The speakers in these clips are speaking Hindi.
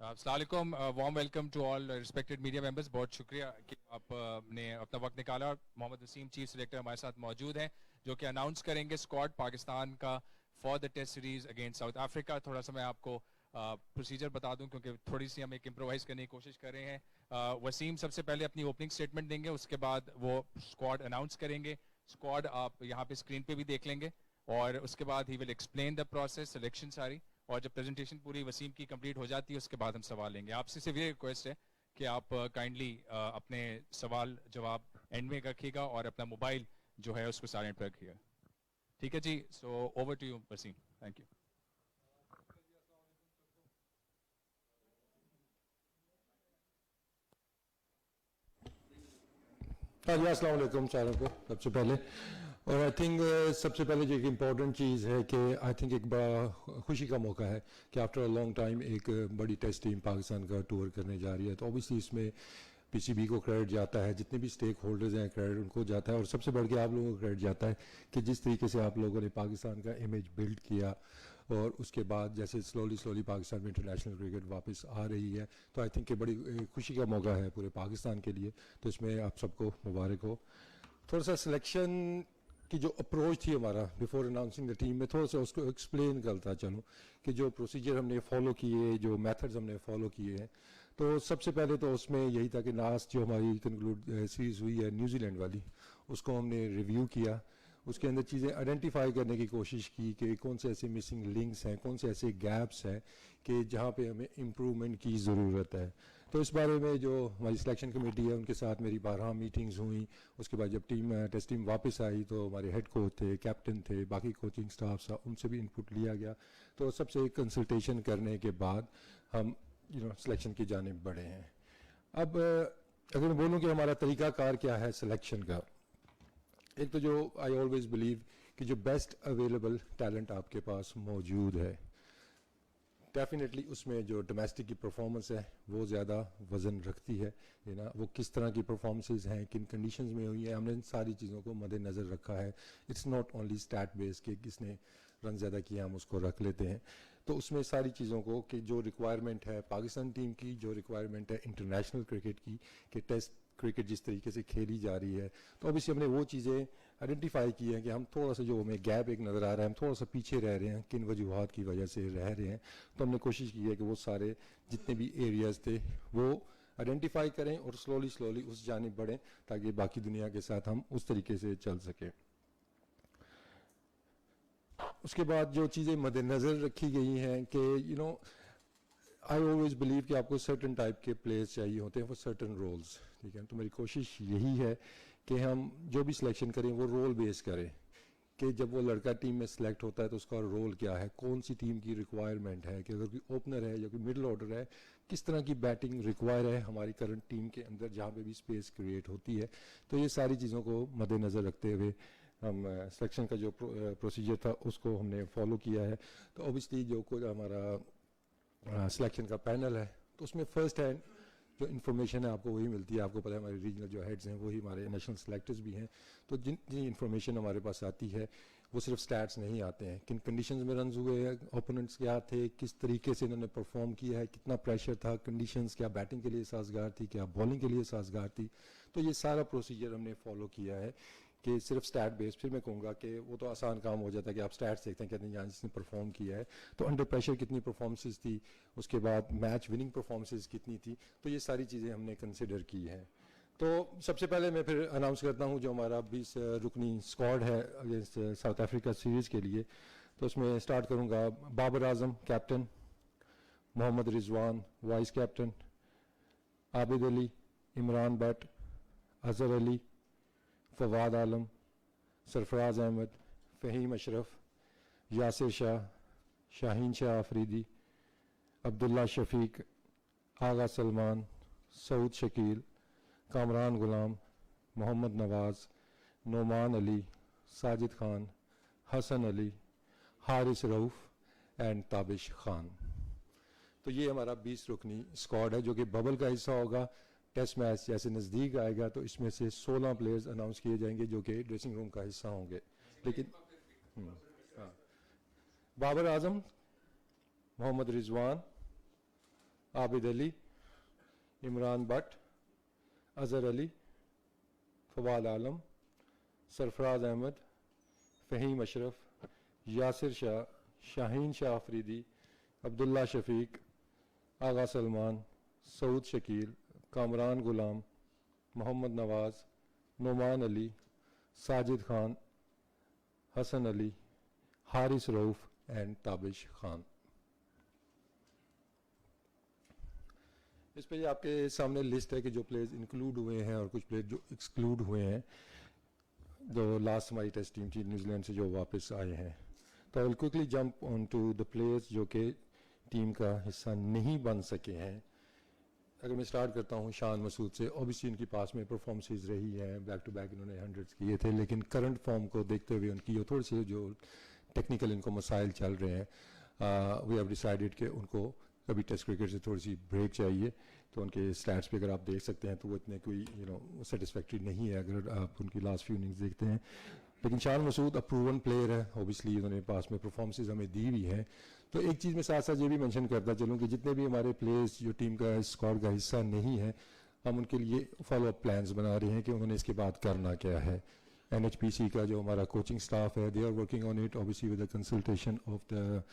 अस्सलाम वालेकुम, warm welcome to all respected media members. बहुत शुक्रिया कि आपने अपना वक्त निकाला। मोहम्मद वसीम चीफ सिलेक्टर हमारे साथ मौजूद हैं जो कि अनाउंस करेंगे स्क्वाड पाकिस्तान का for the test series against South Africa. थोड़ा सा मैं आपको प्रोसीजर बता दूं क्योंकि थोड़ी सी हम एक इम्प्रोवाइज करने की कोशिश कर रहे हैं। वसीम सबसे पहले अपनी ओपनिंग स्टेटमेंट देंगे, उसके बाद वो स्क्वाड अनाउंस करेंगे। स्क्वाड आप यहाँ पे स्क्रीन पे भी देख लेंगे और उसके बाद he will explain the process, selection सारी, और जब प्रेजेंटेशन पूरी वसीम की कंप्लीट हो जाती है उसके बाद हम सवाल लेंगे। आपसे सिर्फ ये रिक्वेस्ट है कि आप काइंडली अपने सवाल जवाब एंड में रखिएगा और अपना मोबाइल जो है उसको साइलेंट पर रखिएगा। ठीक है जी, so over to you Wasim. Thank you. हाँ जी, अस्सलाम वालेकुम सारों को सबसे पहले। और आई थिंक सबसे पहले जो एक इम्पॉर्टेंट चीज़ है कि आई थिंक एक बड़ा खुशी का मौका है कि आफ्टर अ लॉन्ग टाइम एक बड़ी टेस्ट टीम पाकिस्तान का टूर करने जा रही है। तो ऑब्वियसली इसमें पीसीबी को क्रेडिट जाता है, जितने भी स्टेक होल्डर्स हैं क्रेडिट उनको जाता है, और सबसे बढ़ के आप लोगों को क्रेडिट जाता है कि जिस तरीके से आप लोगों ने पाकिस्तान का इमेज बिल्ड किया और उसके बाद जैसे स्लोली पाकिस्तान में इंटरनेशनल क्रिकेट वापस आ रही है। तो आई थिंक कि बड़ी खुशी का मौका है पूरे पाकिस्तान के लिए। तो इसमें आप सबको मुबारक हो। थोड़ा सा सिलेक्शन की जो अप्रोच थी हमारा बिफोर अनाउंसिंग द टीम में, थोड़ा सा उसको एक्सप्लेन करता चलूँ कि जो प्रोसीजर हमने फॉलो किए, जो मेथड्स हमने फॉलो किए हैं। तो सबसे पहले तो उसमें यही था कि लास्ट जो हमारी कंक्लूड सीरीज़ हुई है न्यूजीलैंड वाली, उसको हमने रिव्यू किया। उसके अंदर चीज़ें आइडेंटिफाई करने की कोशिश की कि कौन से ऐसे मिसिंग लिंक्स हैं, कौन से ऐसे गैप्स हैं कि जहाँ पे हमें इम्प्रूवमेंट की ज़रूरत है। तो इस बारे में जो हमारी सिलेक्शन कमेटी है उनके साथ मेरी 12 मीटिंग्स हुई। उसके बाद जब टेस्ट टीम वापस आई तो हमारे हेड कोच थे, कैप्टन थे, बाकी कोचिंग स्टाफ था, उनसे भी इनपुट लिया गया। तो सबसे कंसल्टेशन करने के बाद हम सिलेक्शन की जानिब बढ़े हैं। अब अगर मैं बोलूँ कि हमारा तरीकाकार क्या है सिलेक्शन का, एक तो जो आई ऑलवेज बिलीव कि जो बेस्ट अवेलेबल टैलेंट आपके पास मौजूद है, डेफिनेटली उसमें जो डोमेस्टिक की परफॉर्मेंस है वो ज़्यादा वज़न रखती है ना। वो किस तरह की परफॉर्मेंसेज हैं, किन कंडीशंस में हुई है, हमने इन सारी चीज़ों को मद्देनज़र रखा है। It's not only stat base के किसने रन ज़्यादा किया हम उसको रख लेते हैं। तो उसमें सारी चीज़ों को कि जो रिक्वायरमेंट है पाकिस्तान टीम की, जो रिक्वायरमेंट है इंटरनेशनल क्रिकेट की, कि टेस्ट क्रिकेट जिस तरीके से खेली जा रही है, तो ऑब्वियसली हमने वो चीज़ें आइडेंटिफाई की हैं कि हम थोड़ा सा जो हमें गैप एक नज़र आ रहा है, हम थोड़ा सा पीछे रह रहे हैं, किन वजूहात की वजह से रह रहे हैं। तो हमने कोशिश की है कि वो सारे जितने भी एरियाज़ थे वो आइडेंटिफाई करें और स्लोली उस जानिब बढ़ें ताकि बाकी दुनिया के साथ हम उस तरीके से चल सकें। उसके बाद जो चीज़ें मद्देनज़र रखी गई हैं कि आई ऑलवेज बिलीव कि आपको सर्टन टाइप के प्लेयर्स चाहिए होते हैं फॉर सर्टन रोल्स, ठीक है। तो मेरी कोशिश यही है कि हम जो भी सिलेक्शन करें वो रोल बेस करें कि जब वो लड़का टीम में सिलेक्ट होता है तो उसका रोल क्या है, कौन सी टीम की रिक्वायरमेंट है, कि अगर कोई ओपनर है या कोई मिडिल ऑर्डर है, किस तरह की बैटिंग रिक्वायर है हमारी करंट टीम के अंदर जहाँ पे भी स्पेस क्रिएट होती है। तो ये सारी चीज़ों को मद्देनज़र रखते हुए हम सिलेक्शन का जो प्रोसीजर था उसको हमने फॉलो किया है। तो ऑब्वियसली जो कोई हमारा सिलेक्शन का पैनल है तो उसमें फर्स्ट हैंड जो इन्फॉर्मेशन है आपको वही मिलती है। आपको पता है हमारे रीजनल जो हेड्स हैं वही हमारे नेशनल सेलेक्टर्स भी हैं। तो जितनी इन्फॉर्मेशन हमारे पास आती है वो सिर्फ स्टैट्स नहीं आते हैं, किन कंडीशंस में रन हुए हैं, ओपोनेंट्स क्या थे, किस तरीके से इन्होंने परफॉर्म किया है, कितना प्रेशर था, कंडीशंस क्या बैटिंग के लिए साजगार थी, क्या बॉलिंग के लिए साजगार थी। तो ये सारा प्रोसीजर हमने फॉलो किया है कि सिर्फ स्टैट बेस। फिर मैं कहूँगा कि वो तो आसान काम हो जाता है कि आप स्टैट्स देखते हैं कहते हैं यहाँ जिसने परफॉर्म किया है तो अंडर प्रेशर कितनी परफॉर्मेंसेज थी, उसके बाद मैच विनिंग परफॉर्मेंसेज कितनी थी। तो ये सारी चीज़ें हमने कंसिडर की हैं। तो सबसे पहले मैं फिर अनाउंस करता हूँ जो हमारा 20 रुकनी स्क्वाड है अगेंस्ट साउथ अफ्रीका सीरीज़ के लिए। तो उसमें स्टार्ट करूँगा Babar Azam captain, Mohammad Rizwan vice captain, Abid Ali, Imran Butt, Azhar Ali, Fawad Alam, Sarfaraz Ahmed, Faheem Ashraf, Yasir Shah, Shaheen Shah Afridi, Abdullah Shafique, Agha Salman, Saud Shakeel, Kamran Ghulam, Mohammad Nawaz, Nauman Ali, Sajid Khan, Hasan Ali, Haris Rauf and Tabish Khan. तो ये हमारा 20 रुकनी स्क्वाड है जो कि बबल का हिस्सा होगा। टेस्ट मैच जैसे नज़दीक आएगा तो इसमें से 16 प्लेयर्स अनाउंस किए जाएंगे जो कि ड्रेसिंग रूम का हिस्सा होंगे। लेकिन हाँ, बाबर आजम, मोहम्मद रिजवान, आबिद अली, इमरान भट्ट, अजहर अली, फवाद आलम, सरफराज अहमद, फ़हीम अशरफ, यासिर शाह, शाहीन शाह अफरीदी, अब्दुल्ला शफीक, आगा सलमान, सऊद शकील, कामरान गुलाम, मोहम्मद नवाज़, नोमान अली, साजिद खान, हसन अली, हारिस रऊफ़ एंड ताबिश खान। इस पे ये आपके सामने लिस्ट है कि जो प्लेयर्स इंक्लूड हुए हैं और कुछ प्लेयर जो एक्सक्लूड हुए हैं, जो लास्ट हमारी टेस्ट टीम थी न्यूजीलैंड से जो वापस आए हैं। तो I will quickly jump on to the players जो कि टीम का हिस्सा नहीं बन सके हैं। अगर मैं स्टार्ट करता हूँ शान मसूद से, ऑब्वियसली इनके पास में परफॉर्मेंसेस रही हैं, बैक टू बैक इन्होंने 100 किए थे, लेकिन करंट फॉर्म को देखते हुए उनकी थोड़ी सी जो टेक्निकल इनको मसाइल चल रहे हैं, वी हैव डिसाइडेड कि उनको कभी टेस्ट क्रिकेट से थोड़ी सी ब्रेक चाहिए। तो उनके स्टैट्स पे अगर आप देख सकते हैं तो वो इतने कोई सेटिस्फैक्ट्री नहीं है अगर आप उनकी लास्ट फ्यू इनिंग्स देखते हैं। लेकिन शान मसूद अप्रूवन प्लेयर है, ऑब्वियसली उन्होंने पास में परफॉर्मेंसेज हमें दी हुई हैं। तो एक चीज़ मैं साथ साथ ये भी मेंशन करता चलूँ कि जितने भी हमारे प्लेयर्स जो टीम का स्क्वाड का हिस्सा नहीं है, हम उनके लिए फॉलो अप प्लान्स बना रहे हैं कि उन्होंने इसके बाद करना क्या है। NHPC का जो हमारा कोचिंग स्टाफ है, they are working on it obviously with the consultation of the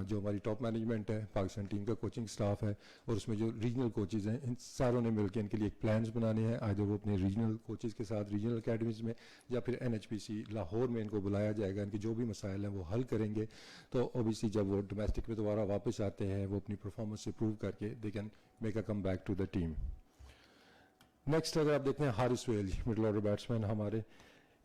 जो हमारी टॉप मैनेजमेंट है, पाकिस्तान टीम का कोचिंग स्टाफ है, और उसमें जो रीजनल कोचेज़ हैं, इन सारों ने मिलकर इनके लिए एक प्लान्स बनाने हैं। आइदर वो अपने रीजनल कोचेज़ के साथ रीजनल अकेडमीज़ में या फिर NHPC लाहौर में इनको बुलाया जाएगा, इनके जो भी मसाइल हैं वो हल करेंगे। तो ऑब्वियसली जब वो डोमेस्टिक में दोबारा वापस आते हैं, वो अपनी परफॉर्मेंस से प्रूव करके they can make a come back to the team. Next अगर आप देखते हैं Haris well, middle order batsman हमारे,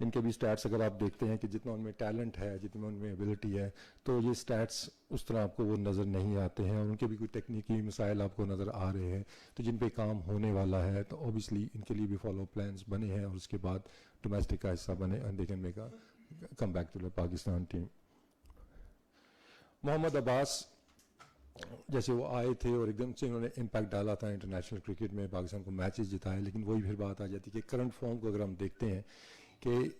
इनके भी स्टैट्स अगर आप देखते हैं कि जितना उनमें टैलेंट है, जितनी उनमें एबिलिटी है, तो ये स्टैट्स उस तरह आपको वो नज़र नहीं आते हैं, और उनके भी कोई टेक्निकी मसाइल आपको नज़र आ रहे हैं तो जिन पे काम होने वाला है। तो ऑब्वियसली इनके लिए भी फॉलो प्लान्स बने हैं और उसके बाद डोमेस्टिक का हिस्सा बने and they can make a come back to the Pakistan team. Mohammad Abbas जैसे वो आए थे और एकदम से उन्होंने इम्पैक्ट डाला था इंटरनेशनल क्रिकेट में, पाकिस्तान को मैचेस जिताए, लेकिन वही फिर बात आ जाती है कि करंट फॉर्म को अगर हम देखते हैं कि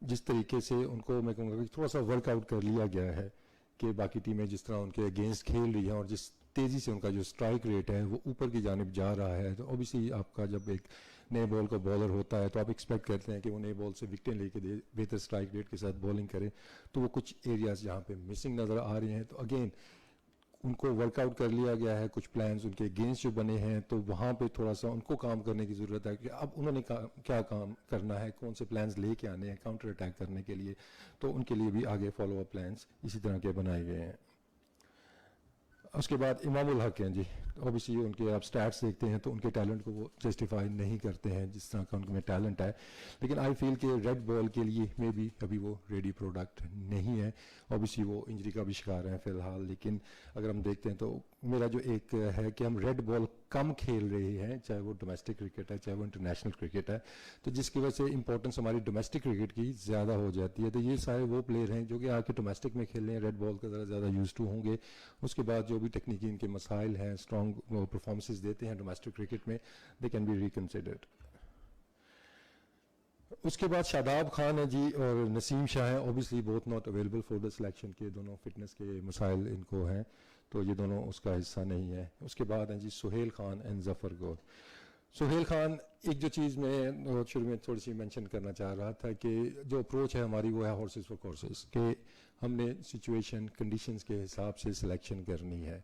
जिस तरीके से उनको मैं कहूँगा कि थोड़ा सा वर्कआउट कर लिया गया है कि बाकी टीमें जिस तरह उनके अगेंस्ट खेल रही हैं और जिस तेज़ी से उनका जो स्ट्राइक रेट है वो ऊपर की जानिब जा रहा है, तो ऑब्वियसली आपका जब एक नए बॉल का बॉलर होता है तो आप एक्सपेक्ट करते हैं कि वो नए बॉल से विकेटें लेके बेहतर स्ट्राइक रेट के साथ बॉलिंग करे। तो वो कुछ एरियाज जहाँ पे मिसिंग नज़र आ रहे हैं, तो अगेन उनको वर्कआउट कर लिया गया है, कुछ प्लान्स उनके अगेंस्ट जो बने हैं, तो वहाँ पे थोड़ा सा उनको काम करने की ज़रूरत है कि अब उन्होंने क्या काम करना है, कौन से प्लान्स लेके आने हैं काउंटर अटैक करने के लिए। तो उनके लिए भी आगे फॉलो अप प्लान्स इसी तरह के बनाए गए हैं। उसके बाद इमामुल हक हैं जी, ऑब्वियसली उनके आप स्टैट्स देखते हैं तो उनके टैलेंट को वो जस्टिफाई नहीं करते हैं जिस तरह का उनमें टैलेंट है, लेकिन आई फील कि रेड बॉल के लिए मे बी अभी वो रेडी प्रोडक्ट नहीं है। ऑब्वियसली वो इंजरी का भी शिकार हैं फ़िलहाल, लेकिन अगर हम देखते हैं तो मेरा जो एक है कि हम रेड बॉल कम खेल रहे हैं, चाहे वो डोमेस्टिक क्रिकेट है चाहे वो इंटरनेशनल क्रिकेट है, तो जिसकी वजह से इंपॉर्टेंस हमारी डोमेस्टिक क्रिकेट की ज़्यादा हो जाती है। तो ये सारे वो प्लेयर हैं जो कि आके डोमेस्टिक में खेल रहे हैं, रेड बॉल का ज़्यादा यूज़ टू होंगे। उसके बाद जो भी टेक्निकी इनके मसाइल हैं, स्ट्रॉन्ग परफॉर्मेंसेस देते हैं डोमेस्टिक क्रिकेट में, दे कैन बी रिकन्सिडर्ड। उसके बाद शादाब खान है जी और नसीम शाह हैं, obviously both not available for the selection के, दोनों फिटनेस के मसाइल इनको हैं, तो ये दोनों उसका हिस्सा नहीं है। उसके बाद हैं जी सुहेल खान एंड जफ़र गौर। सुहेल खान, एक जो चीज़ मैं शुरू में थोड़ी सी मेंशन करना चाह रहा था कि जो अप्रोच है हमारी वो है हॉर्सेस फॉर कोर्सेस, कि हमने सिचुएशन कंडीशंस के हिसाब से सिलेक्शन करनी है।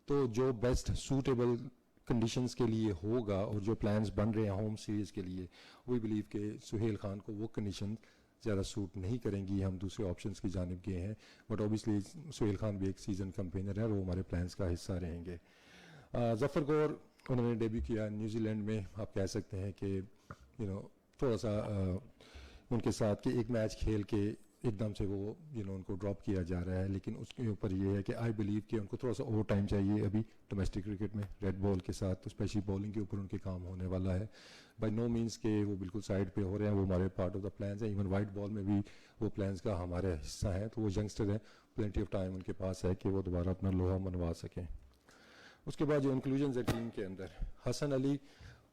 तो जो बेस्ट सूटेबल कंडीशंस के लिए होगा और जो प्लान्स बन रहे हैं होम सीरीज़ के लिए, वी बिलीव कि सुहेल खान को वो कंडीशन ज़्यादा सूट नहीं करेंगी, हम दूसरे ऑप्शंस की जानिब गए हैं। बट ऑब्वियसली सुहेल खान भी एक सीज़न कैंपेनर है और वो हमारे प्लान्स का हिस्सा रहेंगे। जफ़र गौर, उन्होंने डेब्यू किया न्यूजीलैंड में, आप कह सकते हैं कि थोड़ा सा उनके साथ कि एक मैच खेल के एकदम से वो उनको ड्रॉप किया जा रहा है, लेकिन उसके ऊपर ये है कि आई बिलीव कि उनको थोड़ा सा ओवर टाइम चाहिए अभी डोमेस्टिक क्रिकेट में रेड बॉल के साथ, तो स्पेशली बॉलिंग के ऊपर उनके काम होने वाला है। बाय नो मीन्स के वो बिल्कुल साइड पे हो रहे हैं, वो हमारे पार्ट ऑफ द प्लान्स हैं, इवन वाइट बॉल में भी वो प्लान्स का हमारा हिस्सा है। तो वो यंगस्टर हैं, प्लेंटी ऑफ टाइम उनके पास है कि वो दोबारा अपना लोहा मनवा सकें। उसके बाद जो इंक्लूजन है टीम के अंदर, हसन अली,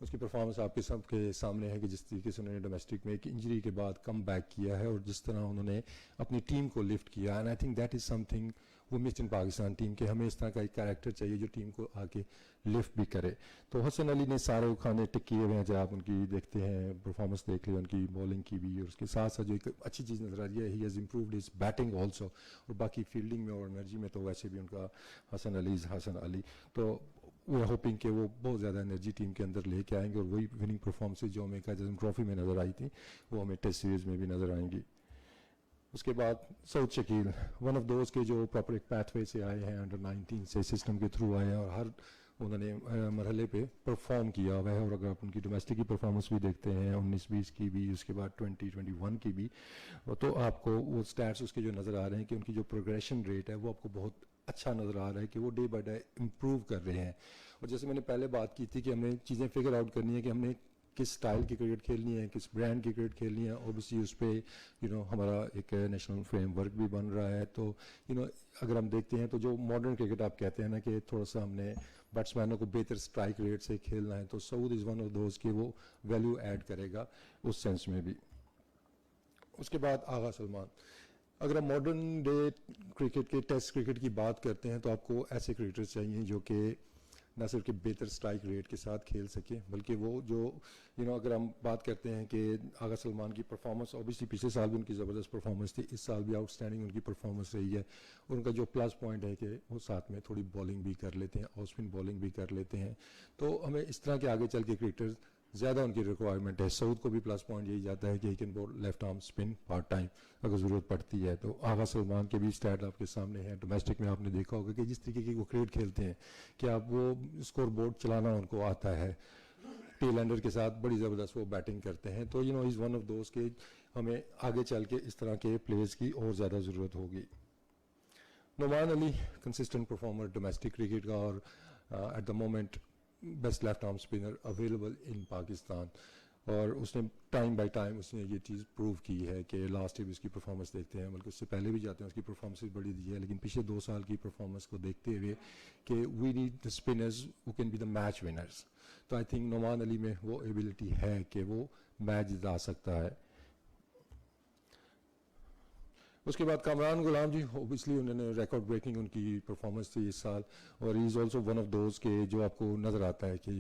उसकी परफॉर्मेंस आपके सबके सामने है कि जिस तरीके से उन्होंने डोमेस्टिक में एक इंजरी के बाद कम बैक किया है और जिस तरह उन्होंने अपनी टीम को लिफ्ट किया, and I think that is something women's in Pakistan team के, हमें इस तरह का एक कैरेक्टर चाहिए जो टीम को आगे लिफ्ट भी करे। तो हसन अली ने सारे खाने टिक किए हुए हैं, जब आप उनकी देखते हैं परफॉर्मेंस देख लिया उनकी बॉलिंग की भी, और उसके साथ साथ जो एक अच्छी चीज़ नज़र आ रही है, he has improved his batting also, और बाकी फील्डिंग में और एनर्जी में तो वैसे भी उनका हसन अली। तो वी आर होपिंग कि वो बहुत ज़्यादा एनर्जी टीम के अंदर लेके आएंगे, और वही विनिंग परफॉर्मेंसेज जो हमें कायद-ए-आज़म ट्रॉफी में नज़र आई थी वो हमें टेस्ट सीरीज़ में भी नज़र आएंगी। उसके बाद सऊद शकील, वन ऑफ दोस्त के जो प्रॉपर एक पैथवे से आए हैं, अंडर 19 से सिस्टम के थ्रू आए हैं, और हर उन्होंने मरहले पे परफॉर्म किया हुआ है। और अगर आप उनकी डोमेस्टिक की परफॉर्मेंस भी देखते हैं 19-20 की भी, उसके बाद 20-21 की भी, तो आपको वो स्टैट्स उसके जो नज़र आ रहे हैं कि उनकी जो प्रोग्रेशन रेट है वो आपको बहुत अच्छा नज़र आ रहा है कि वो डे बाय डे इम्प्रूव कर रहे हैं। और जैसे मैंने पहले बात की थी कि हमने चीज़ें फिगर आउट करनी है कि हमने किस स्टाइल की क्रिकेट खेलनी है, किस ब्रांड की क्रिकेट खेलनी है। ऑब्वियसली उस पर हमारा एक नेशनल फ्रेमवर्क भी बन रहा है। तो अगर हम देखते हैं तो जो मॉडर्न क्रिकेट आप कहते हैं ना कि थोड़ा सा हमने बैट्समैनों को बेहतर स्ट्राइक रेट से खेलना है, तो Saud is one of those कि वो वैल्यू ऐड करेगा उस सेंस में भी। उसके बाद आगा सलमान, अगर हम मॉडर्न डे क्रिकेट के टेस्ट क्रिकेट की बात करते हैं तो आपको ऐसे क्रिकेटर्स चाहिए जो कि ना सिर्फ कि बेहतर स्ट्राइक रेट के साथ खेल सके, बल्कि वो जो अगर हम बात करते हैं कि आगा सलमान की परफॉर्मेंस, ऑब्वियसली पिछले साल भी उनकी ज़बरदस्त परफॉर्मेंस थी, इस साल भी आउटस्टैंडिंग उनकी परफॉर्मेंस रही है। और उनका जो प्लस पॉइंट है कि वो साथ में थोड़ी बॉलिंग भी कर लेते हैं, ऑफ स्पिन बॉलिंग भी कर लेते हैं। तो हमें इस तरह के आगे चल के क्रिकेटर्स ज़्यादा उनकी रिक्वायरमेंट है। सऊद को भी प्लस पॉइंट यही जाता है कि he can ball left arm spin part time अगर ज़रूरत पड़ती है। तो आगा सलमान के भी स्टैट आपके सामने हैं। डोमेस्टिक में आपने देखा होगा कि जिस तरीके की वो क्रिकेट खेलते हैं कि आप वो स्कोर बोर्ड चलाना उनको आता है, टेल एंडर के साथ बड़ी ज़बरदस्त वो बैटिंग करते हैं। तो इज़ वन ऑफ दोस्त के हमें आगे चल के इस तरह के प्लेयर्स की और ज़्यादा ज़रूरत होगी। Nauman Ali consistent performer domestic cricket का, और at the moment best left arm spinner available in Pakistan, और उसने टाइम बाय टाइम उसने ये चीज़ प्रूव की है कि लास्ट ईयर भी उसकी परफॉर्मेंस देखते हैं, बल्कि उससे पहले भी जाते हैं उसकी परफॉर्मेंस बड़ी दी है, लेकिन पिछले 2 साल की परफॉर्मेंस को देखते हुए कि we need the spinners who can be the match winners. तो आई थिंक नुमान अली में वो एबिलिटी है कि वो मैच जिता सकता है। उसके बाद कामरान गुलाम जी, ओबियसली उन्होंने रिकॉर्ड ब्रेकिंग उनकी परफॉर्मेंस थी इस साल, और he is also one of those के जो आपको नज़र आता है कि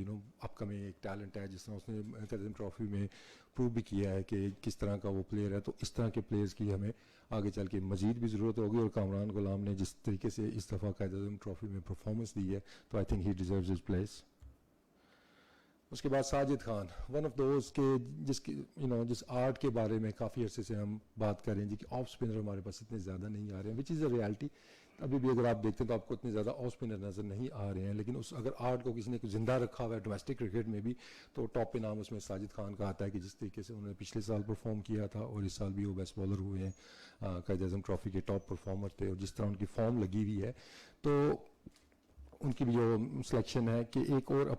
अपकमिंग एक टैलेंट है, जिस तरह उसने कायद-ए-आज़म ट्रॉफी में प्रूव भी किया है कि किस तरह का वो प्लेयर है। तो इस तरह के प्लेयर्स की हमें आगे चल के मजीद भी ज़रूरत होगी, और कामरान गुलाम ने जिस तरीके से इस दफ़ा कायद-ए-आज़म ट्रॉफी में परफॉर्मेंस दी है, तो I think he deserves his place. उसके बाद Sajid Khan, one of those के जिस आर्ट के बारे में काफ़ी अरसे से हम बात कर रहे हैं जी कि ऑफ स्पिनर हमारे पास इतने ज़्यादा नहीं आ रहे हैं, विच इज़ अ रियलिटी। अभी भी अगर आप देखते हैं तो आपको इतने ज़्यादा ऑफ स्पिनर नज़र नहीं आ रहे हैं, लेकिन उस अगर आर्ट को किसी ने जिंदा रखा हुआ है डोमेस्टिक क्रिकेट में भी, तो टॉप पे नाम उसमें साजिद खान का आता है कि जिस तरीके से उन्होंने पिछले साल परफॉर्म किया था, और इस साल भी वो बेस्ट बॉलर हुए हैं, कायद-ए-आज़म ट्रॉफी के टॉप परफॉर्मर थे, और जिस तरह उनकी फॉर्म लगी हुई है, तो उनकी भी जो सिलेक्शन है कि एक और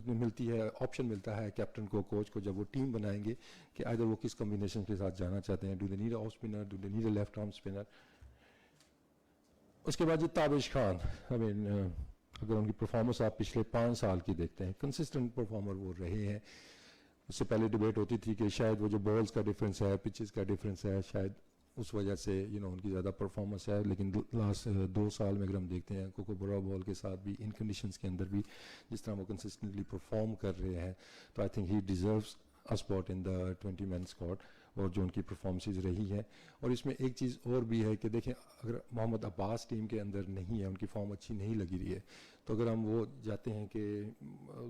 मिलती है, ऑप्शन मिलता है कैप्टन को, कोच को, जब वो टीम बनाएंगे कि अगर वो किस कॉम्बिनेशन के साथ जाना चाहते हैं, do they need off spinner, do they need a left arm spinner. उसके बाद जी ताबिश खान, अगर उनकी परफॉर्मेंस आप पिछले 5 साल की देखते हैं, कंसिस्टेंट परफॉर्मर वो रहे हैं। उससे पहले डिबेट होती थी कि शायद वो जो बॉल्स का डिफरेंस है, पिचेस का डिफरेंस है, शायद उस वजह से उनकी ज़्यादा परफॉर्मेंस है, लेकिन लास्ट 2 साल में अगर हम देखते हैं कोकोबरा बॉल के साथ भी, इन कंडीशंस के अंदर भी जिस तरह वो कंसिस्टेंटली परफॉर्म कर रहे हैं, तो I think he deserves a spot in the 20 man squad, और जो उनकी परफॉर्मेंसेज रही है। और इसमें एक चीज़ और भी है कि देखें, अगर मोहम्मद अब्बास टीम के अंदर नहीं है, उनकी फॉर्म अच्छी नहीं लगी रही है, तो अगर हम वो जाते हैं कि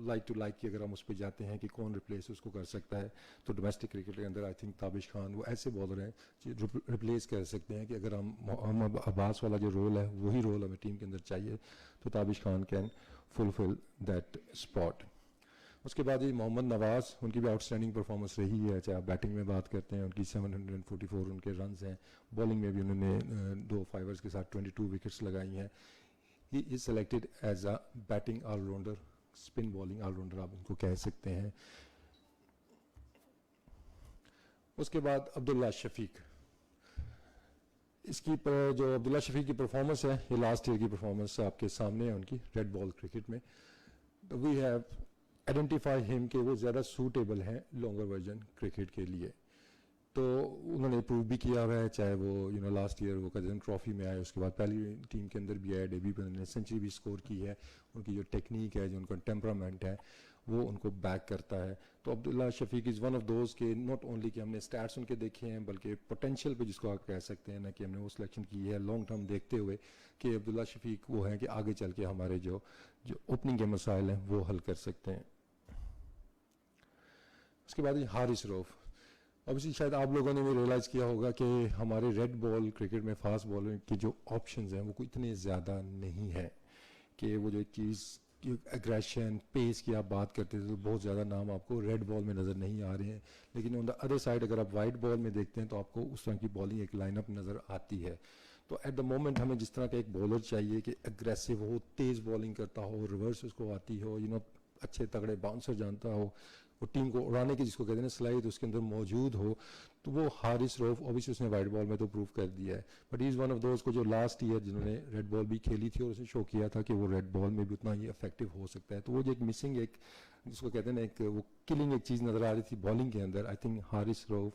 लाइक टू लाइक की अगर हम उस पर जाते हैं कि कौन रिप्लेस उसको कर सकता है, तो डोमेस्टिक क्रिकेट के अंदर आई थिंक ताबिश खान वो ऐसे बॉलर हैं जो रिप्लेस कर सकते हैं कि अगर हम मोहम्मद अब्बास वाला जो रोल है वही रोल हमें टीम के अंदर चाहिए, तो Tabish Khan can fulfil that spot. उसके बाद ये मोहम्मद नवाज़, उनकी भी आउटस्टैंडिंग परफॉर्मेंस रही है, चाहे आप बैटिंग में बात करते हैं, उनकी 744 उनके रन्स हैं, बॉलिंग में भी उन्होंने 2 फाइवर्स के साथ 22 विकेट्स लगाई हैं। He is selected as a batting allrounder, spin bowling allrounder आप इनको कह सकते हैं। उसके बाद अब्दुल्ला शफीक, इसकी जो अब्दुल्ला शफीक की परफॉर्मेंस है, ये लास्ट ईयर की परफॉर्मेंस आपके सामने है उनकी रेड बॉल क्रिकेट में। वी हैव आइडेंटिफाई हिम कि वो ज़्यादा सूटेबल हैं लॉन्गर वर्जन क्रिकेट के लिए। तो उन्होंने प्रूव भी किया हुआ है, चाहे वो लास्ट ईयर वो कजन ट्रॉफी में आए, उसके बाद पहली टीम के अंदर भी आए, डेब्यू पे उन्होंने सेंचुरी भी स्कोर की है। उनकी जो टेक्निक है, जो उनका टेम्परामेंट है, वो उनको बैक करता है। तो Abdullah Shafique is one of those के नॉट ओनली कि हमने स्टैट्स उनके देखे हैं, बल्कि पोटेंशियल पे जिसको आप कह सकते हैं ना, कि हमने वो सिलेक्शन की है लॉन्ग टर्म देखते हुए कि अब्दुल्ला शफीक वो हैं कि आगे चल के हमारे जो ओपनिंग के मसाइल हैं वो हल कर सकते हैं। उसके बाद हारिस रऊफ, ऑब्वियसली शायद आप लोगों ने भी रियलाइज़ किया होगा कि हमारे रेड बॉल क्रिकेट में फास्ट बॉलर की जो ऑप्शंस हैं वो कोई इतने ज़्यादा नहीं है कि वो जो चीज़ एग्रेशन पेस की आप बात करते थे तो बहुत ज़्यादा नाम आपको रेड बॉल में नज़र नहीं आ रहे हैं। लेकिन ऑन द अदर साइड अगर आप वाइट बॉल में देखते हैं तो आपको उस तरह की बॉलिंग एक लाइनअप नज़र आती है। तो एट द मोमेंट हमें जिस तरह का एक बॉलर चाहिए कि एग्रेसिव हो, तेज़ बॉलिंग करता हो, रिवर्स उसको आती हो, अच्छे तगड़े बाउंसर जानता हो, वो टीम को उड़ाने की जिसको कहते हैं ना स्लाइड उसके अंदर मौजूद हो, तो वो हारिस रऊफ ऑब्वियसली उसने वाइट बॉल में तो प्रूव कर दिया है। But is one of those को जो लास्ट ईयर जिन्होंने रेड बॉल भी खेली थी और उसने शो किया था कि वो रेड बॉल में भी उतना ही इफेक्टिव हो सकता है। तो वो जो एक मिसिंग एक जिसको कहते हैं ना एक वो किलिंग एक चीज़ नज़र आ रही थी बॉलिंग के अंदर, I think Haris Rauf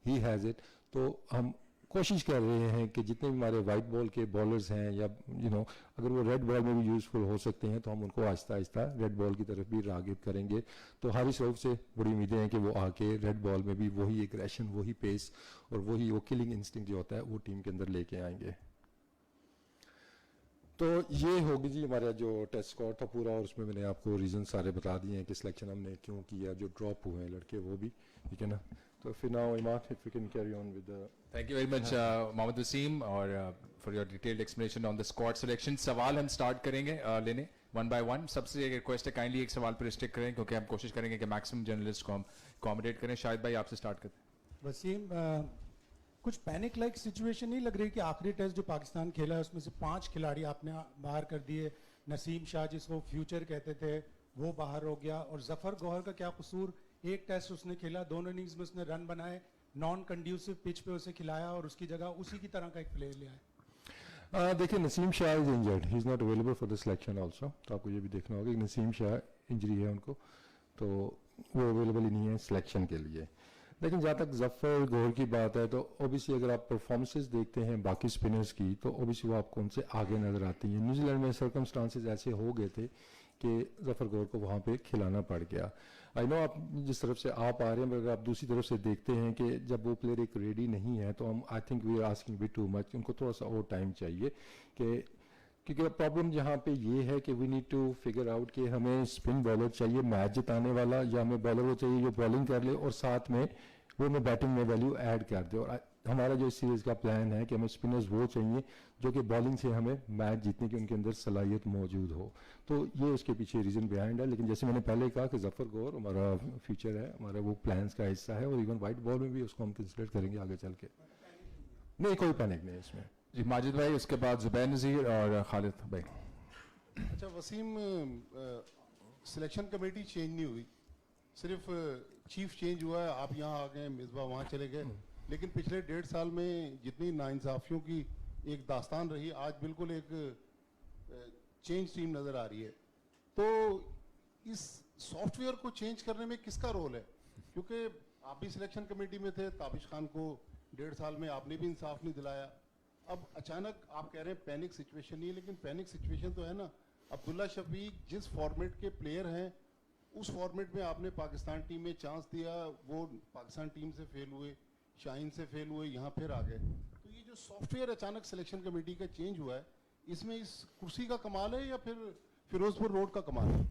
he has it. तो हम कोशिश कर रहे हैं कि जितने भी हमारे वाइट बॉल के बॉलर्स हैं या अगर वो रेड बॉल में भी यूज़फुल हो सकते हैं तो हम उनको आहिस्ता आहिस्ता रेड बॉल की तरफ भी रागिब करेंगे। तो हारिस रऊफ से बड़ी उम्मीदें हैं कि वो आके रेड बॉल में भी वही एग्रेशन, वही पेस और वही वो किलिंग इंस्टिंक्ट जो होता है वो टीम के अंदर लेके आएंगे। तो ये होगी जी हमारा जो टेस्ट स्क्वाड था पूरा, और उसमें मैंने आपको रीज़न सारे बता दिए हैं कि सिलेक्शन हमने क्यों किया, जो ड्रॉप हुए हैं लड़के वो भी, ठीक है ना। तो फिर now Imad if you can carry on with the Thank you very much, Mohammad Waseem, और for your detailed explanation on the squad selection. सवाल हम start करेंगे लेने one by one. सबसे एक रिक्वेस्ट है, काइंडली एक सवाल पर रिस्ट्रिक्ट करें क्योंकि हम कोशिश करेंगे कि मैक्सिमम जर्नलिस्ट को हम अकोमोडेट करें। शायद भाई आपसे स्टार्ट करते हैं। वसीम, कुछ पैनिक लाइक सिचुएशन नहीं लग रही कि आखिरी टेस्ट जो पाकिस्तान खेला है उसमें से 5 खिलाड़ी आपने बाहर कर दिए। नसीम शाह जिसको फ्यूचर कहते थे वो बाहर हो गया, और जफर गौहर का क्या कसूर, एक टेस्ट उसने खेला, दोनों इनिंग्स में उसने रन बनाए, नॉन कंड्यूसिव पिच पे उसे खिलाया और उसकी जगह उसी की तरह का एक प्लेयर लिया है। देखिए Naseem Shah is injured, he is not available for the selection also. तो आपको ये भी देखना होगा कि नसीम शाह इंजरी है उनको, तो वो अवेलेबल ही नहीं है सिलेक्शन के लिए। लेकिन जहाँ तक जफर गौहर की बात है तो ओबियसली अगर आप परफॉर्मेंसेस देखते हैं बाकी स्पिनर्स की तो ओबियसली वो आपको उनसे आगे नज़र आती हैं। न्यूजीलैंड में सर्कमस्टांसेस ऐसे हो गए थे कि जफर गौहर को वहाँ पे खिलाना पड़ गया। आई नो आप जिस तरफ से आप आ रहे हैं, मगर आप दूसरी तरफ से देखते हैं कि जब वो प्लेयर एक रेडी नहीं है तो हम I think we are asking bit too much, उनको थोड़ा सा और टाइम चाहिए कि क्योंकि प्रॉब्लम यहाँ पे ये है कि we need to figure out कि हमें स्पिन बॉलर चाहिए मैच जिताने वाला, या हमें बॉलर वो चाहिए जो बॉलिंग कर ले और साथ में वो हमें बैटिंग में वैल्यू ऐड कर दे। और हमारा जो इस सीरीज़ का प्लान है कि हमें स्पिनर्स वो चाहिए जो कि बॉलिंग से हमें मैच जीतने की उनके अंदर सलाहियत मौजूद हो। तो ये उसके पीछे रीज़न बिहाइंड है। लेकिन जैसे मैंने पहले कहा कि जफर गौहर हमारा फ्यूचर है, हमारा वो प्लान्स का हिस्सा है, और इवन वाइट बॉल में भी उसको हम कंसिडर करेंगे आगे चल के। नहीं, कोई पैनिक नहीं है इसमें जी। माजिद भाई, उसके बाद जुबैर नज़ीर और खालिद भाई। अच्छा वसीम, सिलेक्शन कमेटी चेंज नहीं हुई, सिर्फ चीफ चेंज हुआ है, आप यहाँ आ गए, मिसबा वहाँ चले गए, लेकिन पिछले 1.5 साल में जितनी नाइंसाफियों की एक दास्तान रही, आज बिल्कुल एक चेंज टीम नज़र आ रही है। तो इस सॉफ्टवेयर को चेंज करने में किसका रोल है? क्योंकि आप भी सिलेक्शन कमेटी में थे, ताबिश खान को 1.5 साल में आपने भी इंसाफ नहीं दिलाया। अब अचानक आप कह रहे हैं पैनिक सिचुएशन नहीं है, लेकिन पैनिक सिचुएशन तो है ना। अब्दुल्ला शफीक जिस फॉर्मेट के प्लेयर हैं उस फॉर्मेट में आपने पाकिस्तान टीम में चांस दिया, वो पाकिस्तान टीम से फेल हुए, शाहीन से फेल हुए, यहाँ फिर आ गए। तो ये जो सॉफ्टवेयर अचानक सिलेक्शन कमेटी का चेंज हुआ है, इसमें इस कुर्सी का कमाल है या फिर फिरोजपुर रोड का कमाल है?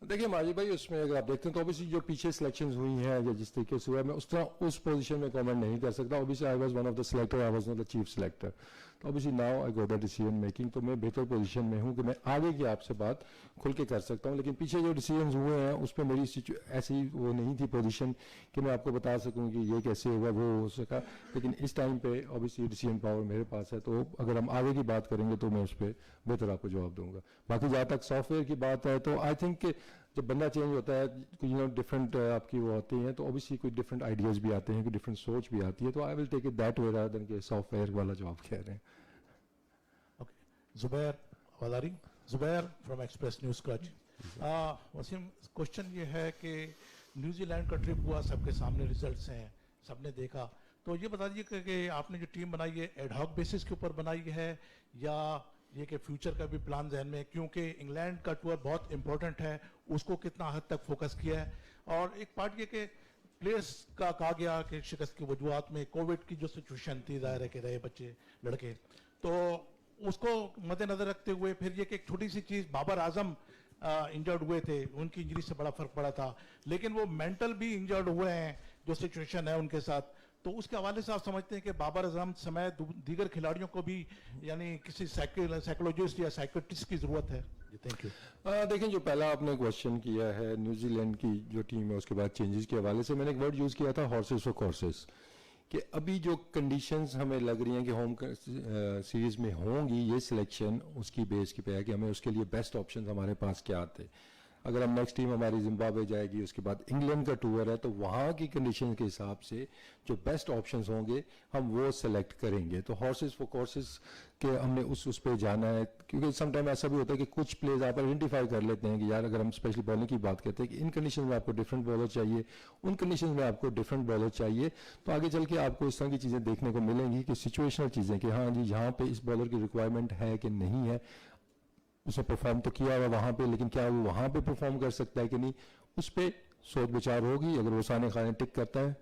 देखिए माजिद भाई, उसमें अगर आप देखते हैं तो ऑब्वियसली जो पीछे सिलेक्शंस हुई हैं या जिस तरीके से हुआ है, मैं उस तरह उस पोजीशन में कमेंट नहीं कर सकता। Obviously I was one of the selector, I was not the chief selector. तो obviously now I got the decision making, तो मैं बेहतर पोजीशन में हूं कि मैं आगे की आपसे बात खुल के कर सकता हूं। लेकिन पीछे जो डिसीजंस हुए हैं उसमें मेरी ऐसी वो नहीं थी पोजीशन कि मैं आपको बता सकूं कि ये कैसे होगा, वो हो सका। लेकिन इस टाइम पे ऑब्वियसली डिसीजन पावर मेरे पास है, तो अगर हम आगे की बात करेंगे तो मैं उस पर बेहतर आपको जवाब दूंगा। बाकी जहाँ तक सॉफ्टवेयर की बात है तो आई थिंक जब बंदा चेंज होता है, डिफरेंट आपकी वो होती हैं, तो ऑब्वियसली कोई डिफरेंट आइडियाज़ भी आते हैं, कोई डिफरेंट सोच भी आती है। तो I will take it that way rather than कि सॉफ्टवेयर वाला जो आप कह रहे हैं। Zubair Wadari, Zubair from Express News Karachi. Waseem, question ये है कि न्यूजीलैंड का ट्रिप हुआ, सबके सामने रिजल्ट्स हैं, सबने देखा, तो ये बता दीजिए कि आपने जो टीम बनाई है एडहॉक बेसिस के ऊपर बनाई है या ये कि फ्यूचर का भी प्लान जहन में है, क्योंकि इंग्लैंड का टूर बहुत इंपॉर्टेंट है, उसको कितना हद तक फोकस किया है। और एक पार्ट ये कि प्लेयर्स का कहा गया कि शिकस्त की वजूहत में कोविड की जो सिचुएशन थी, जाहिर है कि रहे बच्चे लड़के, तो उसको मद्देनजर रखते हुए फिर ये कि एक छोटी सी चीज़, बाबर आजम इंजर्ड हुए थे, उनकी इंजरी से बड़ा फर्क पड़ा था, लेकिन वो मेंटल भी इंजर्ड हुए हैं जो सिचुएशन है उनके साथ, तो उसके हवाले से आप समझते हैं कि बाबर आजम समेत दीगर खिलाड़ियों को भी यानी किसी साइकोलॉजिस्ट या साइकेट्रिस्ट की जरूरत है? जी, थैंक यू। देखें, जो पहला आपने क्वेश्चन किया है न्यूजीलैंड की जो टीम है उसके बाद चेंजेस के हवाले से, मैंने एक वर्ड यूज़ किया था हॉर्सेस फॉर कोर्सेस, कि अभी जो कंडीशंस हमें लग रही हैं कि होम सीरीज में होंगी, ये सिलेक्शन उसकी बेस पे है कि हमें उसके लिए बेस्ट ऑप्शन हमारे पास क्या थे। अगर हम नेक्स्ट टीम हमारी जिम्बाब्वे जाएगी, उसके बाद इंग्लैंड का टूर है, तो वहाँ की कंडीशन के हिसाब से जो बेस्ट ऑप्शंस होंगे हम वो सेलेक्ट करेंगे। तो हॉर्सेस फॉर कोर्सेस के हमने उस पे जाना है, क्योंकि समटाइम ऐसा भी होता है कि कुछ प्लेयर्स आप आइडेंटिफाई कर लेते हैं कि यार अगर हम स्पेशली बॉलिंग की बात करते हैं कि इन कंडीशन में आपको डिफरेंट बॉलर चाहिए, उन कंडीशन में आपको डिफरेंट बॉलर चाहिए, तो आगे चल के आपको इस तरह की चीज़ें देखने को मिलेंगी कि सिचुएशनल चीज़ें कि हाँ जी यहाँ पे इस बॉलर की रिक्वायरमेंट है कि नहीं है, उसने परफॉर्म तो किया हुआ वहाँ पे, लेकिन क्या वो वहाँ पे परफॉर्म कर सकता है कि नहीं, उस पर सोच विचार होगी। अगर वो साने खाने टिक करता है,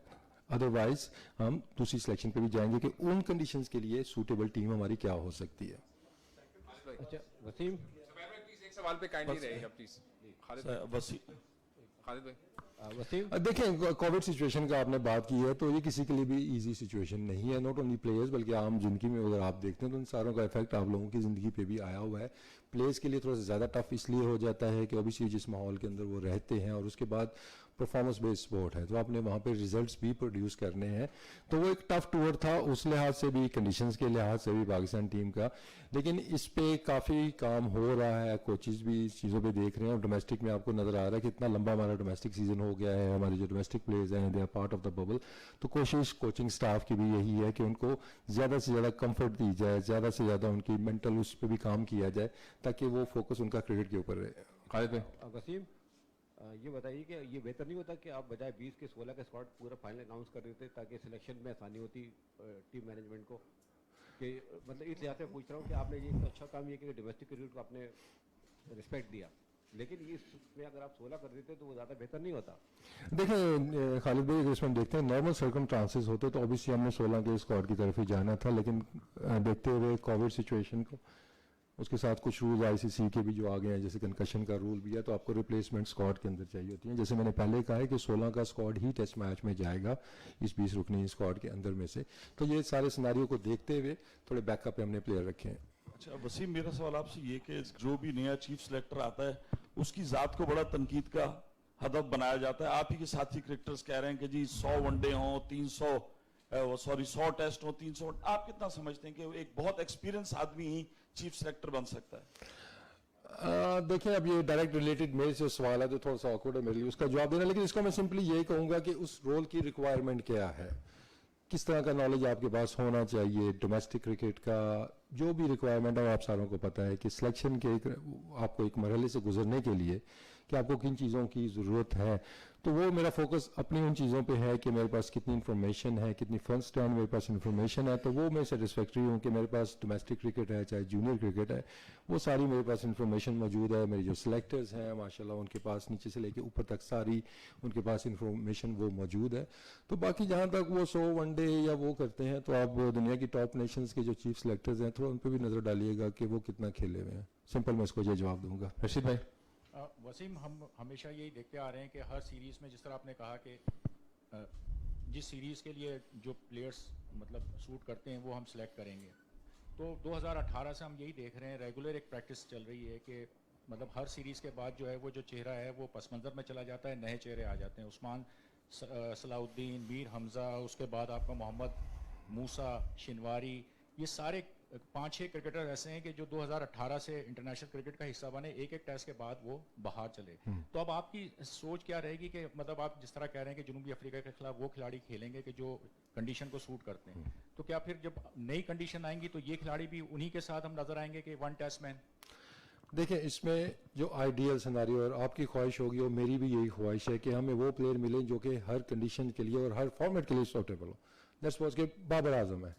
अदरवाइज हम दूसरी सिलेक्शन पे भी जाएंगे कि उन कंडीशंस के लिए सूटेबल टीम हमारी क्या हो सकती है। अच्छा वसीम, प्लीज एक सवाल पे काइंडली रहिएगा प्लीज। खालिद भाई। वसीम देखें, कोविड सिचुएशन का आपने बात की है, तो ये किसी के लिए भी इजी सिचुएशन नहीं है, नॉट ओनली प्लेयर्स बल्कि आम जिंदगी में अगर आप देखते हैं तो इन सारों का इफेक्ट आप लोगों की ज़िंदगी पे भी आया हुआ है। प्लेयर्स के लिए थोड़ा सा ज़्यादा टफ इसलिए हो जाता है कि ऑब्वियसली जिस माहौल के अंदर वो रहते हैं और उसके बाद परफॉर्मेंस बेस्ड स्पोर्ट है, तो आपने वहाँ पे रिजल्ट्स भी प्रोड्यूस करने हैं, तो वो एक टफ टूर था उस लिहाज से भी, कंडीशंस के लिहाज से भी पाकिस्तान टीम का। लेकिन इस पे काफ़ी काम हो रहा है, कोचेज भी इस चीज़ों पे देख रहे हैं। डोमेस्टिक में आपको नज़र आ रहा है कि इतना लंबा हमारा डोमेस्टिक सीजन हो गया है, हमारे जो डोमेस्टिक प्लेयर्स हैं they are part of the bubble, तो कोशिश कोचिंग स्टाफ की भी यही है कि उनको ज़्यादा से ज़्यादा कंफर्ट दी जाए, ज़्यादा से ज़्यादा उनकी मेंटल उस पर भी काम किया जाए ताकि वो फोकस उनका क्रिकेट के ऊपर रहे। खालिद भाई। वसीम, ये बताइए कि ये बेहतर नहीं होता कि आप बजाय 20 के 16 का स्क्वाड पूरा फाइनल अनाउंस कर देते ताकि सिलेक्शन में आसानी होती टीम मैनेजमेंट को? कि मतलब इस लिहाज से पूछ रहा हूँ कि आपने ये अच्छा काम ये कि डोमेस्टिक क्रिकेट को आपने रिस्पेक्ट दिया, लेकिन इसमें अगर आप 16 कर देते तो वो ज़्यादा बेहतर नहीं होता? देखें खालिद भाई, अगर इसमें देखते हैं नॉर्मल सर्कमस्टांसेस होते तो ऑब्वियसली हमने 16 के स्क्वाड की तरफ ही जाना था, लेकिन देखते हुए कोविड सिचुएशन को, उसके साथ कुछ रूल आईसीसी के भी जो आ गए हैं, जैसे कंकशन का रूल भी है, तो आपको रिप्लेसमेंट स्क्वाड के अंदर चाहिए होती है। जैसे मैंने पहले कहा है कि 16 का स्क्वाड ही टेस्ट मैच में जाएगा इस 20 रुकनी स्क्वाड के अंदर में से, तो ये सारे सिनारियों को देखते हुए थोड़े बैकअप पे हमने प्लेयर रखे हैं। अच्छा वसीम, मेरा सवाल आपसे ये कि जो भी नया चीफ सिलेक्टर आता है उसकी जात को बड़ा तनकीद का हदफ बनाया जाता है। आप ही के साथी क्रिकेटर्स कह रहे हैं कि जी 100 वनडे हों, 100 टेस्ट हो, 300, आप कितना समझते हैं कि एक बहुत एक्सपीरियंस आदमी ही चीफ सिलेक्टर बन सकता है? देखिए, अब ये डायरेक्ट रिलेटेड मेरे से सवाल है तो थोड़ा सा ऑकवर्ड है मेरे लिए उसका जवाब देना, लेकिन इसको मैं सिंपली यही कहूंगा कि उस रोल की रिक्वायरमेंट क्या है, किस तरह का नॉलेज आपके पास होना चाहिए डोमेस्टिक क्रिकेट का, जो भी रिक्वायरमेंट है आप सारों को पता है कि सिलेक्शन के आपको एक मरहले से गुजरने के लिए कि आपको किन चीज़ों की ज़रूरत है, तो वो मेरा फोकस अपनी उन चीज़ों पे है कि मेरे पास कितनी इन्फॉर्मेशन है, कितनी फर्स्ट हैंड मेरे पास इन्फॉर्मेशन है, तो वो मैं सेटिस्फैक्ट्री हूँ कि मेरे पास डोमेस्टिक क्रिकेट है चाहे जूनियर क्रिकेट है, वो सारी मेरे पास इन्फॉर्मेशन मौजूद है। मेरे जो सिलेक्टर्स हैं माशाल्लाह उनके पास नीचे से लेके ऊपर तक सारी उनके पास इन्फॉर्मेशन वो मौजूद है। तो बाकी जहाँ तक वो 100 वनडे या वो करते हैं, तो आप दुनिया की टॉप नेशंस के जो चीफ सिलेक्टर्स हैं थोड़ा उन पर भी नज़र डालिएगा कि वो कितना खेले हुए हैं। सिंपल मैं इसको ये जवाब दूंगा। रशीद भाई। वसीम, हम हमेशा यही देखते आ रहे हैं कि हर सीरीज़ में जिस तरह आपने कहा कि जिस सीरीज़ के लिए जो प्लेयर्स मतलब सूट करते हैं वो हम सिलेक्ट करेंगे, तो 2018 से हम यही देख रहे हैं, रेगुलर एक प्रैक्टिस चल रही है कि मतलब हर सीरीज़ के बाद जो है वो जो चेहरा है वो पस मंज़र में चला जाता है, नए चेहरे आ जाते हैं। उस्मान सलाउद्दीन, मीर हमज़ा, उसके बाद आपका मोहम्मद मूसा, शिनवारी, ये सारे 5-6 क्रिकेटर ऐसे हैं कि जो 2018 से इंटरनेशनल क्रिकेट का हिस्सा बने, एक एक टेस्ट के बाद वो बाहर चले। तो अब आपकी सोच क्या रहेगी कि मतलब आप जिस तरह कह रहे हैं कि जनूबी अफ्रीका के खिलाफ वो खिलाड़ी खेलेंगे कि जो कंडीशन को सूट करते हैं, तो क्या फिर जब नई कंडीशन आएंगी तो ये खिलाड़ी भी उन्हीं के साथ हम नजर आएंगे कि वन टेस्ट मैन? देखिए इसमें जो आइडियल सिनारियो और आपकी ख्वाहिश होगी और मेरी भी यही ख्वाहिश है कि हमें वो प्लेयर मिले जो कि हर कंडीशन के लिए और हर फॉर्मेट के लिए सूटेबल हो। दैट्स वाज के बाबर आजम है,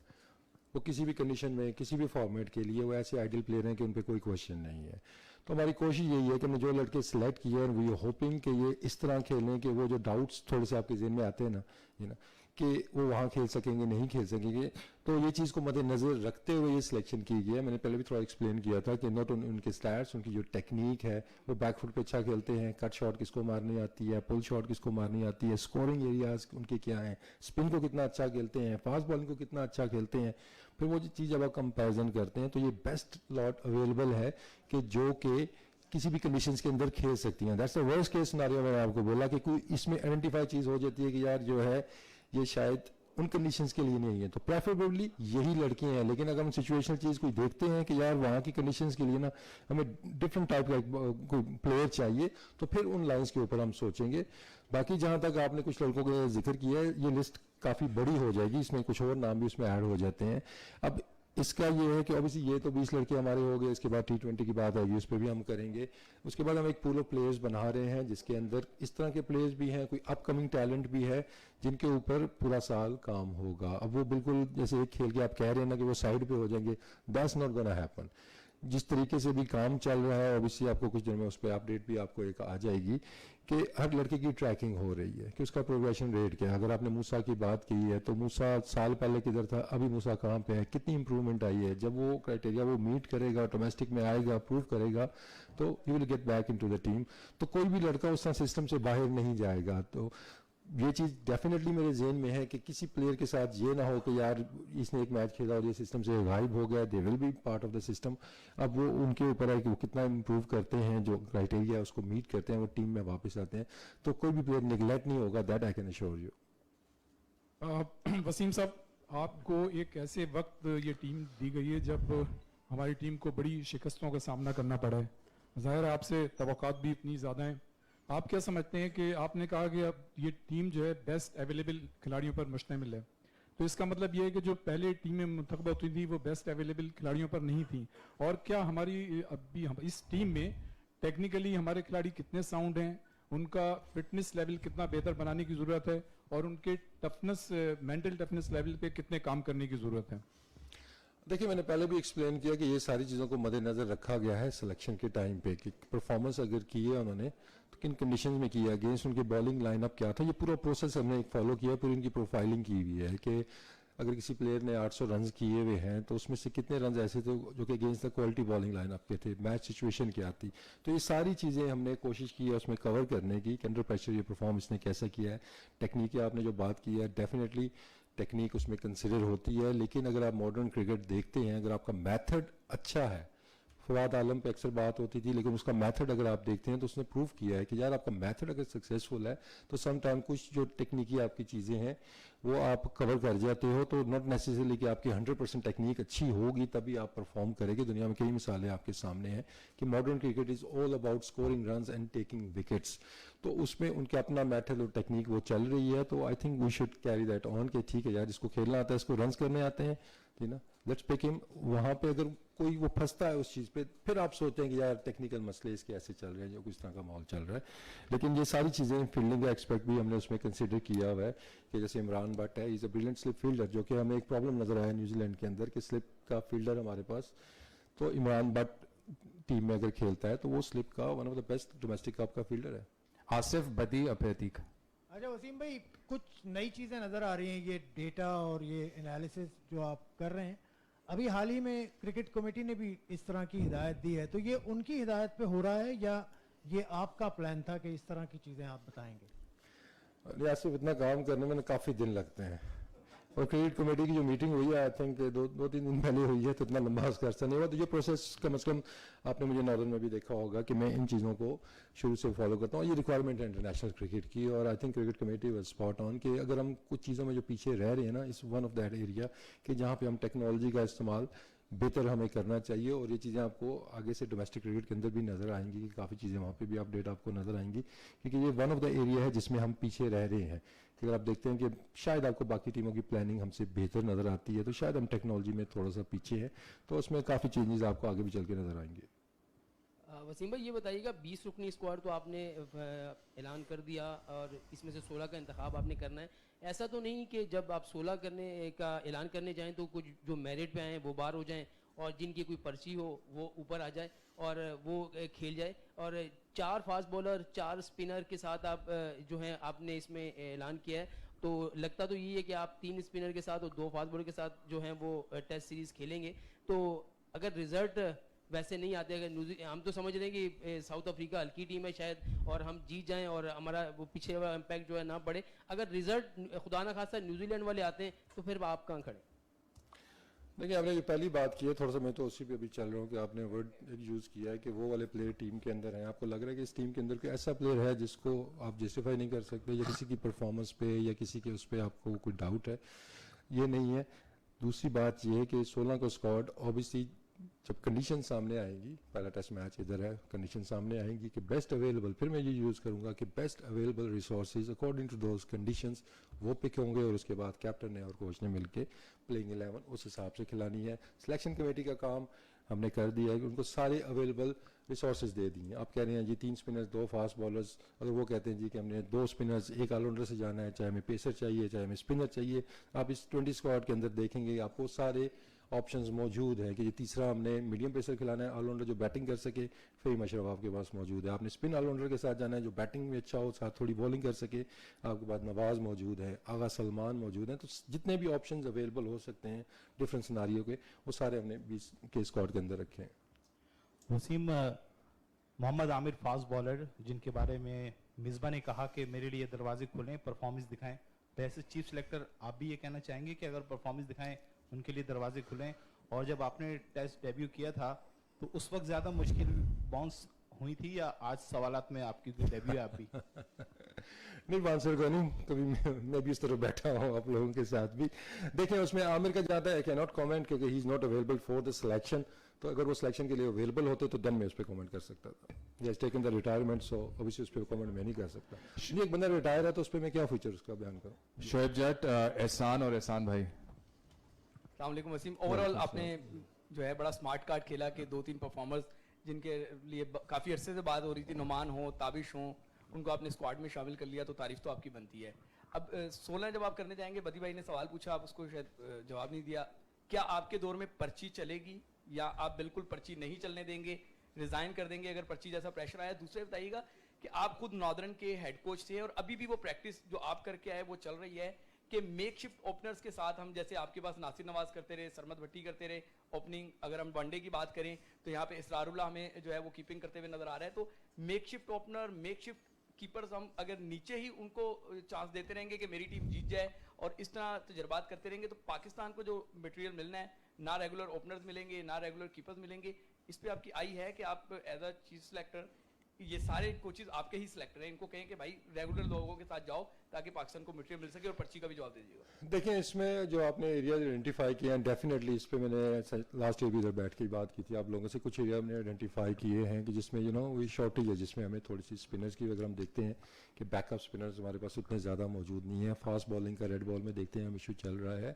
वो किसी भी कंडीशन में किसी भी फॉर्मेट के लिए वो ऐसे आइडियल प्लेयर हैं कि उन पर कोई क्वेश्चन नहीं है। तो हमारी कोशिश यही है कि हमने जो लड़के सिलेक्ट किए हैं वी आर होपिंग कि ये इस तरह खेलें कि वो जो डाउट्स थोड़े से आपके जहन में आते हैं ना कि वो वहाँ खेल सकेंगे नहीं खेल सकेंगे, तो ये चीज़ को मद्देनज़र रखते हुए ये सिलेक्शन की गई है। मैंने पहले भी थोड़ा एक्सप्लेन किया था कि नॉट उनके स्टैट्स, उनकी जो टेक्निक है, वो बैकफुट पे अच्छा खेलते हैं, कट शॉट किसको मारनी आती है, पुल शॉट किसको मारनी आती है, स्कोरिंग एरियाज उनके क्या हैं, स्पिन को कितना अच्छा खेलते हैं, फास्ट बॉलिंग को कितना अच्छा खेलते हैं। फिर वो चीज़ जब आप कंपेरिजन करते हैं तो ये बेस्ट लॉट अवेलेबल है कि जो कि किसी भी कंडीशंस के अंदर खेल सकती हैं। That's the worst case scenario. मैंने आपको बोला कि कोई इसमें आइडेंटिफाई चीज़ हो जाती है कि यार जो है ये शायद उन कंडीशंस के लिए नहीं है, तो प्रेफरेबली यही लड़के हैं। लेकिन अगर हम सिचुएशनल चीज़ कोई देखते हैं कि यार वहाँ की कंडीशंस के लिए ना हमें डिफरेंट टाइप का कोई प्लेयर चाहिए, तो फिर उन लाइंस के ऊपर हम सोचेंगे। बाकी जहाँ तक आपने कुछ लड़कों का जिक्र किया है, ये लिस्ट काफ़ी बड़ी हो जाएगी, इसमें कुछ और नाम भी उसमें ऐड हो जाते हैं। अब इसका ये है कि ऑब्वियसली ये तो 20 लड़के हमारे हो गए, इसके बाद T20 की बात आएगी, उस पर भी हम करेंगे। उसके बाद हम एक पूल ऑफ प्लेयर्स बना रहे हैं जिसके अंदर इस तरह के प्लेयर्स भी हैं, कोई अपकमिंग टैलेंट भी है जिनके ऊपर पूरा साल काम होगा। अब वो बिल्कुल जैसे एक खेल के आप कह रहे हैं ना कि वो साइड पे हो जाएंगे, दैट्स नॉट गोना हैपन। जिस तरीके से भी काम चल रहा है, ऑब्वियसली आपको कुछ दिन में उस पर अपडेट भी आपको एक आ जाएगी कि हर लड़के की ट्रैकिंग हो रही है कि उसका प्रोग्रेशन रेट क्या है। अगर आपने मूसा की बात की है तो मूसा साल पहले किधर था, अभी मूसा कहाँ पे है, कितनी इंप्रूवमेंट आई है। जब वो क्राइटेरिया वो मीट करेगा, डोमेस्टिक में आएगा, प्रूव करेगा, तो you will get back into the team. तो कोई भी लड़का उस सिस्टम से बाहर नहीं जाएगा। तो ये चीज़ डेफिनेटली मेरे जहन में है कि किसी प्लेयर के साथ ये ना हो कि यार इसने एक मैच खेला और ये सिस्टम से गायब हो गया। They will be part of the system. अब वो उनके ऊपर है कि वो कितना इम्प्रूव करते हैं, जो क्राइटेरिया है उसको मीट करते हैं, वो टीम में वापस आते हैं। तो कोई भी प्लेयर निगलेक्ट नहीं होगा, that I can assure you. Waseem साहब, आपको एक ऐसे वक्त ये टीम दी गई है जब हमारी टीम को बड़ी शिकस्तों का सामना करना पड़ा है। ज़ाहिर है आपसे तवक्कात भी इतनी ज़्यादा हैं। आप क्या समझते हैं कि आपने कहा कि अब ये टीम जो है बेस्ट अवेलेबल खिलाड़ियों पर मुश्तमिल है, तो इसका मतलब ये है कि जो पहले टीमें मुंतखब होती थी वो बेस्ट अवेलेबल खिलाड़ियों पर नहीं थी। और क्या हमारी अभी इस टीम में टेक्निकली हमारे खिलाड़ी कितने साउंड हैं, उनका फिटनेस लेवल कितना बेहतर बनाने की ज़रूरत है, और उनके टफनेस मेंटल टफनेस लेवल पे कितने काम करने की ज़रूरत है? देखिए मैंने पहले भी एक्सप्लेन किया कि ये सारी चीज़ों को मद्देनज़र रखा गया है सिलेक्शन के टाइम पे कि परफॉर्मेंस अगर की है उन्होंने तो किन कंडीशंस में किया, अगेंस्ट उनकी बॉलिंग लाइनअप क्या था, ये पूरा प्रोसेस हमने एक फॉलो किया। पूरी इनकी प्रोफाइलिंग की हुई है कि अगर किसी प्लेयर ने 800 रन किए हुए हैं तो उसमें से कितने रन ऐसे थे जो कि against the quality bowling lineup के थे, मैच सिचुएशन क्या थी। तो ये सारी चीज़ें हमने कोशिश की है उसमें कवर करने की कि अंडर प्रेशर ये परफॉर्म इसने कैसा किया है। टेक्निक की आपने जो बात की है, डेफिनेटली टेक्निक उसमें कंसिडर होती है। लेकिन अगर आप मॉडर्न क्रिकेट देखते हैं, अगर आपका मेथड अच्छा है, फवाद आलम पे अक्सर बात होती थी, लेकिन उसका मेथड अगर आप देखते हैं तो उसने प्रूव किया है कि यार आपका मेथड अगर सक्सेसफुल है तो सम टाइम कुछ जो टेक्निकी आपकी चीज़ें हैं वो आप कवर कर जाते हो। तो नॉट नेसेसरली कि आपकी 100% टेक्निक अच्छी होगी तभी आप परफॉर्म करेंगे। दुनिया में कई मिसालें आपके सामने हैं कि modern cricket is all about scoring runs and taking wickets. तो उसमें उनके अपना मेथड और टेक्निक वो चल रही है। तो I think we should carry that on कि ठीक है यार, जिसको खेलना आता है, इसको रन्स करने आते हैं, ठीक ना, लेट्स पिक हिम। वहाँ पे अगर कोई वो फंसता है उस चीज़ पे, फिर आप सोचते हैं कि यार टेक्निकल मसले इसके ऐसे चल रहे हैं, जो किस तरह का माहौल चल रहा है। लेकिन ये सारी चीज़ें फील्डिंग का एक्सपेक्ट भी हमने उसमें कंसिडर किया हुआ है कि जैसे इमरान भट्ट है, is a brilliant slip fielder, जो कि हमें एक प्रॉब्लम नजर आया न्यूजीलैंड के अंदर कि स्लिप का फील्डर हमारे पास, तो इमरान भट्ट टीम में अगर खेलता है तो वो स्लिप का one of the best domestic cup का फील्डर है। आसिफ बदी अप्रतीक। अच्छा वसीम भाई, कुछ नई चीज़ें नज़र आ रही हैं, ये डेटा और ये एनालिसिस जो आप कर रहे हैं, अभी हाल ही में क्रिकेट कमेटी ने भी इस तरह की हिदायत दी है, तो ये उनकी हिदायत पे हो रहा है या ये आपका प्लान था कि इस तरह की चीज़ें आप बताएंगे? आसिफ, इतना काम करने में काफ़ी दिन लगते हैं और क्रिकेट कमेटी की जो मीटिंग हुई है आई थिंक दो तीन दिन पहले हुई है, तो इतना लंबा उसका अर्सा नहीं हुआ। तो ये प्रोसेस कम से कम आपने मुझे नॉर्दर्न में भी देखा होगा कि मैं इन चीज़ों को शुरू से फॉलो करता हूँ। ये रिक्वायरमेंट है इंटरनेशनल क्रिकेट की और I think cricket committee was spot on कि अगर हम कुछ चीज़ों में जो पीछे रह रहे हैं ना, इस वन ऑफ दैट एरिया कि जहाँ पे हम टेक्नोलॉजी का इस्तेमाल बेहतर हमें करना चाहिए। और ये चीज़ें आपको आगे से डोमेस्टिक क्रिकेट के अंदर भी नज़र आएंगी कि काफ़ी चीज़ें वहाँ पे भी अपडेट आपको नज़र आएंगी, क्योंकि ये वन ऑफ द एरिया है जिसमें हम पीछे रह रहे हैं। अगर आप देखते हैं कि शायद आपको बाकी टीमों की प्लानिंग हमसे बेहतर नज़र आती है, तो शायद हम टेक्नोलॉजी में थोड़ा सा पीछे हैं, तो उसमें काफ़ी चेंजेस आपको आगे भी चल के नज़र आएंगे। वसीम भाई ये बताइएगा 20 रुकनी स्क्वाड तो आपने ऐलान कर दिया और इसमें से 16 का इंतखाब आपने करना है। ऐसा तो नहीं कि जब आप 16 करने का ऐलान करने जाएं तो कुछ जो मेरिट पे आए वो बाहर हो जाएं और जिनकी कोई पर्ची हो वो ऊपर आ जाए और वो खेल जाए, और 4 फास्ट बॉलर 4 स्पिनर के साथ आप जो है आपने इसमें ऐलान किया है, तो लगता तो यही है कि आप 3 स्पिनर के साथ और 2 फास्ट बॉलर के साथ जो है वो टेस्ट सीरीज खेलेंगे। तो अगर रिजल्ट वैसे नहीं आते, अगर हम तो समझ रहे हैं कि साउथ अफ्रीका हल्की टीम है शायद और हम जीत जाएं और हमारा वो पीछे वाला इम्पैक्ट जो है ना बढ़े, अगर रिजल्ट खुदा ना खासा न्यूजीलैंड वाले आते हैं तो फिर आप कहाँ खड़े? देखिए, आपने ये पहली बात की है, थोड़ा सा मैं तो उसी पे भी चल रहा हूँ कि आपने वर्ड यूज़ किया है कि वो वाले प्लेयर टीम के अंदर हैं। आपको लग रहा है कि इस टीम के अंदर कोई ऐसा प्लेयर है जिसको आप जस्टिफाई नहीं कर सकते, या किसी की परफॉर्मेंस पे या किसी के उस पर आपको कोई डाउट है? ये नहीं है। दूसरी बात ये है कि 16 का स्क्वाड ऑब्वियसली जब कंडीशन सामने आएंगी, पहला टेस्ट मैच इधर है, कंडीशन सामने आएंगी कि बेस्ट अवेलेबल, फिर मैं ये यूज़ करूँगा कि best available resources according to those conditions वो पिक होंगे और उसके बाद कैप्टन ने और कोच ने मिलके प्लेइंग 11 उस हिसाब से खिलानी है। सिलेक्शन कमेटी का काम हमने कर दिया है कि उनको सारे अवेलेबल रिसोर्सेज दे दिए। आप कह रहे हैं जी 3 स्पिनर्स 2 फास्ट बॉलर्स, अगर वो कहते हैं जी कि हमने 2 स्पिनर्स 1 ऑलराउंडर से जाना है, चाहे हमें पेसर चाहिए चाहे हमें स्पिनर चाहिए, आप इस 20 स्क्वाड के अंदर देखेंगे आपको सारे ऑप्शंस मौजूद हैं कि ये तीसरा हमने मीडियम पेसर खिलाना है, ऑलराउंडर जो बैटिंग कर सके, फ़हीम अशरफ आपके पास मौजूद है। आपने स्पिन ऑलराउंडर के साथ जाना है जो बैटिंग में अच्छा हो, साथ थोड़ी बॉलिंग कर सके, आपके पास नवाज़ मौजूद है, आगा सलमान मौजूद हैं। तो जितने भी ऑप्शंस अवेलेबल हो सकते हैं डिफरेंट सिनारियो के, वो सारे हमने 20 के स्क्वाड के अंदर रखे हैं। वसीम, मोहम्मद आमिर फास्ट बॉलर जिनके बारे में मिसबा ने कहा कि मेरे लिए दरवाजे खुलें, परफॉर्मेंस दिखाएं, तो ऐसे चीफ सेलेक्टर आप भी ये कहना चाहेंगे कि अगर परफॉर्मेंस दिखाएं उनके लिए दरवाजे खुलें? और जब आपने टेस्ट डेब्यू किया था तो उस वक्त ज़्यादा मुश्किल बाउंस हुई थी या आज सवालात में आपकी कोई डेब्यू है आप भी? नहीं, आंसर को नहीं, कभी मैं भी इस तरह बैठा हूँ आप लोगों के साथ भी। देखें, उसमें आमिर का जाता है, आई कैन नॉट कॉमेंट क्योंकि he is not available for the selection. तो अगर वो सिलेक्शन के लिए अवेलेबल होते तो देन मैं उस पर कमेंट कर सकता था। He has taken the retirement, so obviously उस पर कमेंट मैं नहीं कर सकता। नहीं, एक बंदा रिटायर है तो उस पर मैं क्या फीचर उसका बयान करूँ? शोएब जट, एहसान और एहसान भाई। अस्सलाम वालेकुम वसीम, ओवरऑल आपने जो है बड़ा स्मार्ट कार्ड खेला कि 2-3 परफॉर्मर्स जिनके लिए काफ़ी अरसे से बात हो रही थी, नुमान हो, ताबिश हो, उनको आपने स्क्वाड में शामिल कर लिया, तो तारीफ तो आपकी बनती है। अब 16 जब आप करने जाएंगे, बदी भाई ने सवाल पूछा, आप उसको शायद जवाब नहीं दिया, क्या आपके दौर में पर्ची चलेगी या आप बिल्कुल पर्ची नहीं चलने देंगे, रिजाइन कर देंगे अगर पर्ची जैसा प्रेशर आया? दूसरे बताइएगा कि आप खुद नॉर्दर्न के हेड कोच थे और अभी भी वो प्रैक्टिस जो आप करके आए वो चल रही है कि मेक शिफ्ट ओपनर्स के साथ हम, जैसे आपके पास नासिर नवाज करते रहे, सरमद भट्टी करते रहे ओपनिंग, अगर हम वनडे की बात करें तो यहाँ पे इसरारुल्लाह हमें जो है वो कीपिंग करते हुए नजर आ रहा है। तो make shift opener, make shift keepers हम अगर नीचे ही उनको चांस देते रहेंगे कि मेरी टीम जीत जाए और इस तरह तजर्बात करते रहेंगे, तो पाकिस्तान को जो मटेरियल मिलना है, ना रेगुलर ओपनर्स मिलेंगे ना रेगुलर कीपर्स मिलेंगे। इस पे आपकी आई है कि आप एज अ चीफ सिलेक्टर, ये सारे कोचेज आपके ही सिलेक्टर हैं, इनको कहें कि भाई रेगुलर लोगों के साथ जाओ ताकि पाकिस्तान को मटेरियल मिल सके और पर्ची का भी जवाब दे दीजिएगा। देखें, इसमें जो आपने एरिया आइडेंटिफाई किए हैं, डेफिनेटली इस पे मैंने लास्ट ईयर भी इधर बैठ के बात की थी आप लोगों से। कुछ एरिया हमने आइडेंटिफाई किए हैं कि जिसमें वही शॉर्टेज है, जिसमें हमें थोड़ी सी स्पिनर्स की, अगर हम देखते हैं कि बैकअप स्पिनर्स हमारे पास उतने ज़्यादा मौजूद नहीं है। फास्ट बॉलिंग का रेड बॉल में देखते हैं हम इशू चल रहा है,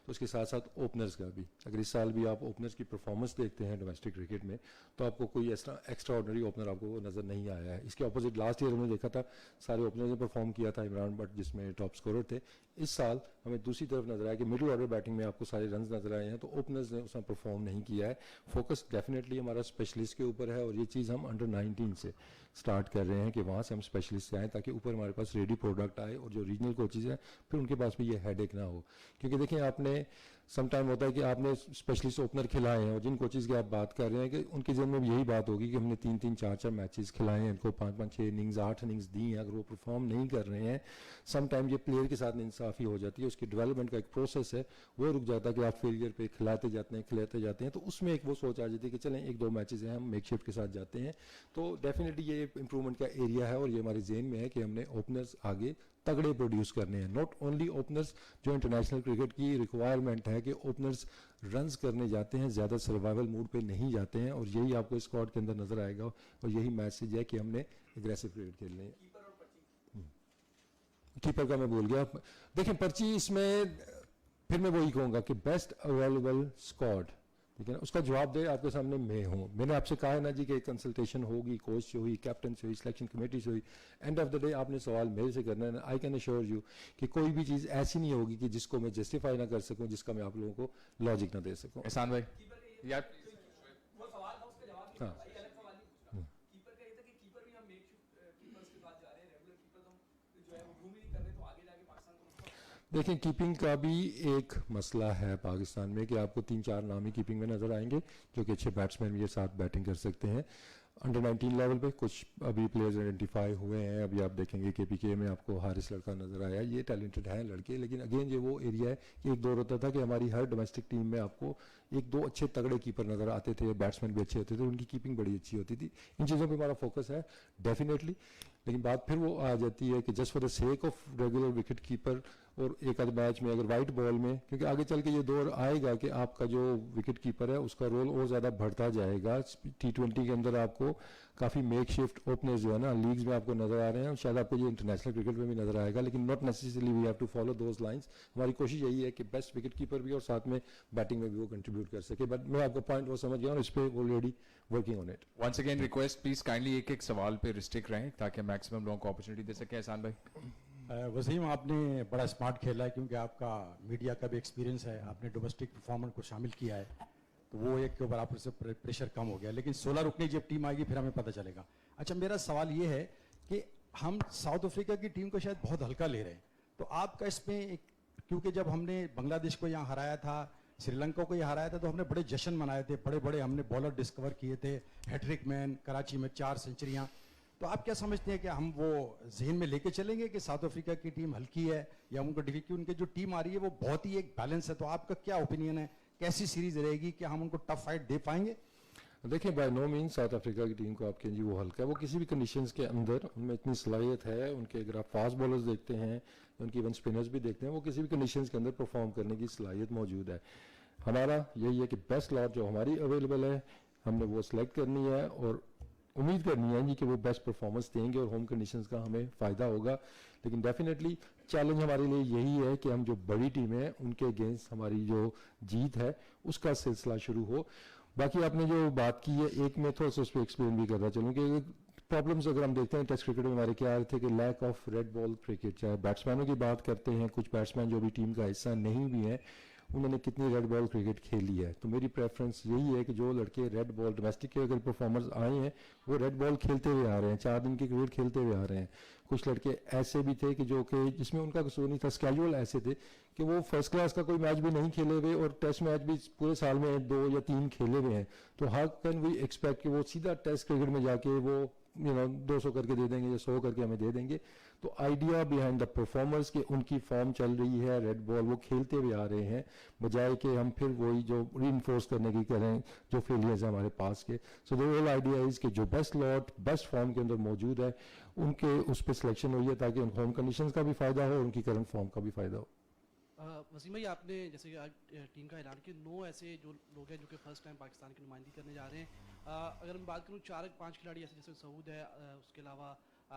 तो उसके साथ साथ ओपनर्स का भी। अगर इस साल भी आप ओपनर्स की परफॉर्मेंस देखते हैं डोमेस्टिक क्रिकेट में, तो आपको कोई एक्स्ट्रा ऑर्डिनरी ओपनर आपको नज़र नहीं आया है। इसके अपोजिट लास्ट ईयर हमने देखा था सारे ओपनर्स ने परफॉर्म किया था, इमरान बट जिसमें टॉप स्कोरर थे। इस साल हमें दूसरी तरफ नजर आया कि मिडिल ऑर्डर बैटिंग में आपको सारे रन्स नजर आए हैं, तो ओपनर्स ने उसमें परफॉर्म नहीं किया है। फोकस डेफिनेटली हमारा स्पेशलिस्ट के ऊपर है और ये चीज़ हम अंडर 19 से स्टार्ट कर रहे हैं कि वहाँ से हम स्पेशलिस्ट से आएँ ताकि ऊपर हमारे पास रेडी प्रोडक्ट आए और जो रीजनल कोचेज हैं फिर उनके पास भी ये हेडेक ना हो। क्योंकि देखिए, आपने समटाइम होता है कि आपने स्पेशलिस्ट ओपनर खिलाए हैं और जिन कोचेज की आप बात कर रहे हैं कि उनके जहन में भी यही बात होगी कि हमने 3-3, 4-4 मैचेस खिलाए हैं, इनको 5-5, 6 इनिंग्स, 8 इनिंग्स दी हैं, अगर वो परफॉर्म नहीं कर रहे हैं, समटाइम ये प्लेयर के साथ इंसाफी हो जाती है। उसकी डेवलपमेंट का एक प्रोसेस है, वो रुक जाता है कि आप फेलियर पे खिलाते जाते हैं, तो उसमें एक वो सोच आ जाती है कि चलें 1-2 मैचेस हैं, हम मेक शिफ्ट के साथ जाते हैं। तो डेफिनेटली ये इंप्रूवमेंट का एरिया है और ये हमारे जेन में है कि हमने ओपनर्स आगे तगड़े प्रोड्यूस करने हैं। नॉट ओनली ओपनर्स, जो इंटरनेशनल क्रिकेट की रिक्वायरमेंट है कि ओपनर्स रन्स करने जाते हैं, ज़्यादा सर्वाइवल मूड पे नहीं जाते हैं, और यही आपको स्क्वाड के अंदर नजर आएगा और यही मैसेज है कि हमने एग्रेसिव क्रिकेट खेलनी है। कीपर का मैं भूल गया। देखें, पर्ची इसमें फिर मैं वही कहूँगा कि बेस्ट अवेलेबल स्क्वाड ठीक है ना, उसका जवाब दे आपके सामने मैं हूँ। मैंने आपसे कहा है ना जी कि कंसल्टेशन होगी, कोच से हुई, कैप्टन से हुई, सिलेक्शन कमेटी से हुई, एंड ऑफ द डे आपने सवाल मेरे से करना है। आई कैन अश्योर यू कि कोई भी चीज़ ऐसी नहीं होगी कि जिसको मैं जस्टिफाई ना कर सकूँ, जिसका मैं आप लोगों को लॉजिक ना दे सकूँ। एहसान भाई यार हाँ देखें, कीपिंग का भी एक मसला है पाकिस्तान में कि आपको 3-4 नाम ही कीपिंग में नज़र आएंगे जो कि अच्छे बैट्समैन के साथ बैटिंग कर सकते हैं। अंडर 19 लेवल पे कुछ अभी प्लेयर्स आइडेंटिफाई हुए हैं। अभी आप देखेंगे KPK में आपको हारिस लड़का नज़र आया, ये टैलेंटेड हैं लड़के, लेकिन अगेन ये वो एरिया है कि एक दौर होता था कि हमारी हर डोमेस्टिक टीम में आपको 1-2 अच्छे तगड़े कीपर नज़र आते थे, बैट्समैन भी अच्छे होते थे, उनकी कीपिंग बड़ी अच्छी होती थी। इन चीज़ों पर हमारा फोकस है डेफिनेटली, लेकिन बात फिर वो आ जाती है कि just for the sake of regular wicket keeper और एक आध मैच में अगर वाइट बॉल में, क्योंकि आगे चल के ये दौर आएगा कि आपका जो विकेट कीपर है उसका रोल और ज़्यादा बढ़ता जाएगा। T20 के अंदर आपको काफ़ी मेक शिफ्ट ओपनर्स जो है ना लीग्स में आपको नज़र आ रहे हैं, शायद आपको ये इंटरनेशनल क्रिकेट में भी नज़र आएगा, लेकिन not necessarily we have to follow those lines. हमारी कोशिश यही है कि बेस्ट विकेट कीपर भी और साथ में बैटिंग में भी वो कंट्रीब्यूट कर सके। बट मैं आपका पॉइंट वो समझ गया और इस पर already working on it. Once again request please kindly एक सवाल पे रिस्ट्रिक्ट रहें ताकि मैक्सिमम लोगों को अपॉर्चुनिटी दे सके। एहसान भाई वसीम, आपने बड़ा स्मार्ट खेला है क्योंकि आपका मीडिया का भी एक्सपीरियंस है, आपने डोमेस्टिक परफॉर्मर को शामिल किया है, तो वो एक के ऊपर आप से प्रेशर कम हो गया। लेकिन 16 रुकने जब टीम आएगी फिर हमें पता चलेगा। अच्छा, मेरा सवाल ये है कि हम साउथ अफ्रीका की टीम को शायद बहुत हल्का ले रहे हैं, तो आपका इसमें एक, क्योंकि जब हमने बांग्लादेश को यहाँ हराया था, श्रीलंका को यहाँ हराया था, तो हमने बड़े जश्न मनाए थे, बड़े बड़े हमने बॉलर डिस्कवर किए थे, हैट्रिक मैन, कराची में 4 सेंचुरियाँ। तो आप क्या समझते हैं कि हम वो जहन में लेके चलेंगे कि साउथ अफ्रीका की टीम हल्की है या उनको डिफिकल्ट, उनकी जो टीम आ रही है वो बहुत ही एक बैलेंस है, तो आपका क्या ओपिनियन है, कैसी सीरीज रहेगी, क्या हम उनको टफ फाइट दे पाएंगे? देखिए, by no mean South Africa की टीम को आप कहेंगे वो हल्का है, वो किसी भी कंडीशंस के अंदर उनमें इतनी सलाहियत है। उनके अगर आप फास्ट बॉलर्स देखते हैं, उनकी इवन स्पिनर्स भी देखते हैं, वो किसी भी कंडीशंस के अंदर परफॉर्म करने की सलाहियत मौजूद है। हमारा यही है कि बेस्ट लॉट जो हमारी अवेलेबल है हमने वो सिलेक्ट करनी है और उम्मीद करनी है जी कि वो बेस्ट परफॉर्मेंस देंगे और होम कंडीशंस का हमें फ़ायदा होगा। लेकिन डेफिनेटली चैलेंज हमारे लिए यही है कि हम जो बड़ी टीमें हैं उनके अगेंस्ट हमारी जो जीत है उसका सिलसिला शुरू हो। बाकी आपने जो बात की है, एक मैं थोड़ा सा उस पर एक्सप्लेन भी करना चलूँ कि प्रॉब्लम्स अगर हम देखते हैं टेस्ट क्रिकेट में हमारे क्या आ रहे थे कि lack of red ball cricket, चाहे बैट्समैनों की बात करते हैं, कुछ बैट्समैन जो भी टीम का हिस्सा नहीं भी हैं उन्होंने कितनी रेड बॉल क्रिकेट खेली है। तो मेरी प्रेफरेंस यही है कि जो लड़के रेड बॉल डोमेस्टिक के अगर परफॉर्मर्स आए हैं वो रेड बॉल खेलते हुए आ रहे हैं, 4 दिन की क्रिकेट खेलते हुए आ रहे हैं। कुछ लड़के ऐसे भी थे कि जो कि जिसमें उनका कसूर नहीं था, स्केड्यूल ऐसे थे कि वो फर्स्ट क्लास का कोई मैच भी नहीं खेले हुए और टेस्ट मैच भी पूरे साल में 2 या 3 खेले हुए हैं। तो हाउ कैन वी एक्सपेक्ट कि वो सीधा टेस्ट क्रिकेट में जाके वो 200 करके दे देंगे या 100 करके हमें दे देंगे। तो आइडिया बिहाइंड द परफॉर्मर्स कि उनकी फॉर्म चल रही है, रेड बॉल वो खेलते हुए आ रहे हैं, बजाय कि हम फिर वही जो रीइंफोर्स करने की करें जो फेलियर्स हैं हमारे पास के। So the whole idea is कि जो बेस्ट लॉट बेस्ट फॉर्म के अंदर मौजूद है उनके उस पर सिलेक्शन हुई है ताकि उन होम कंडीशंस का भी फायदा हो और उनकी करंट फॉर्म का भी फायदा हो। वसीम भाई, आपने जैसे कि आज टीम का ऐलान किया, 9 ऐसे जो लोग हैं जो कि फर्स्ट टाइम पाकिस्तान की नुमाइंदगी करने जा रहे हैं। अगर मैं बात करूँ 4-5 खिलाड़ी ऐसे जैसे सऊद है, उसके अलावा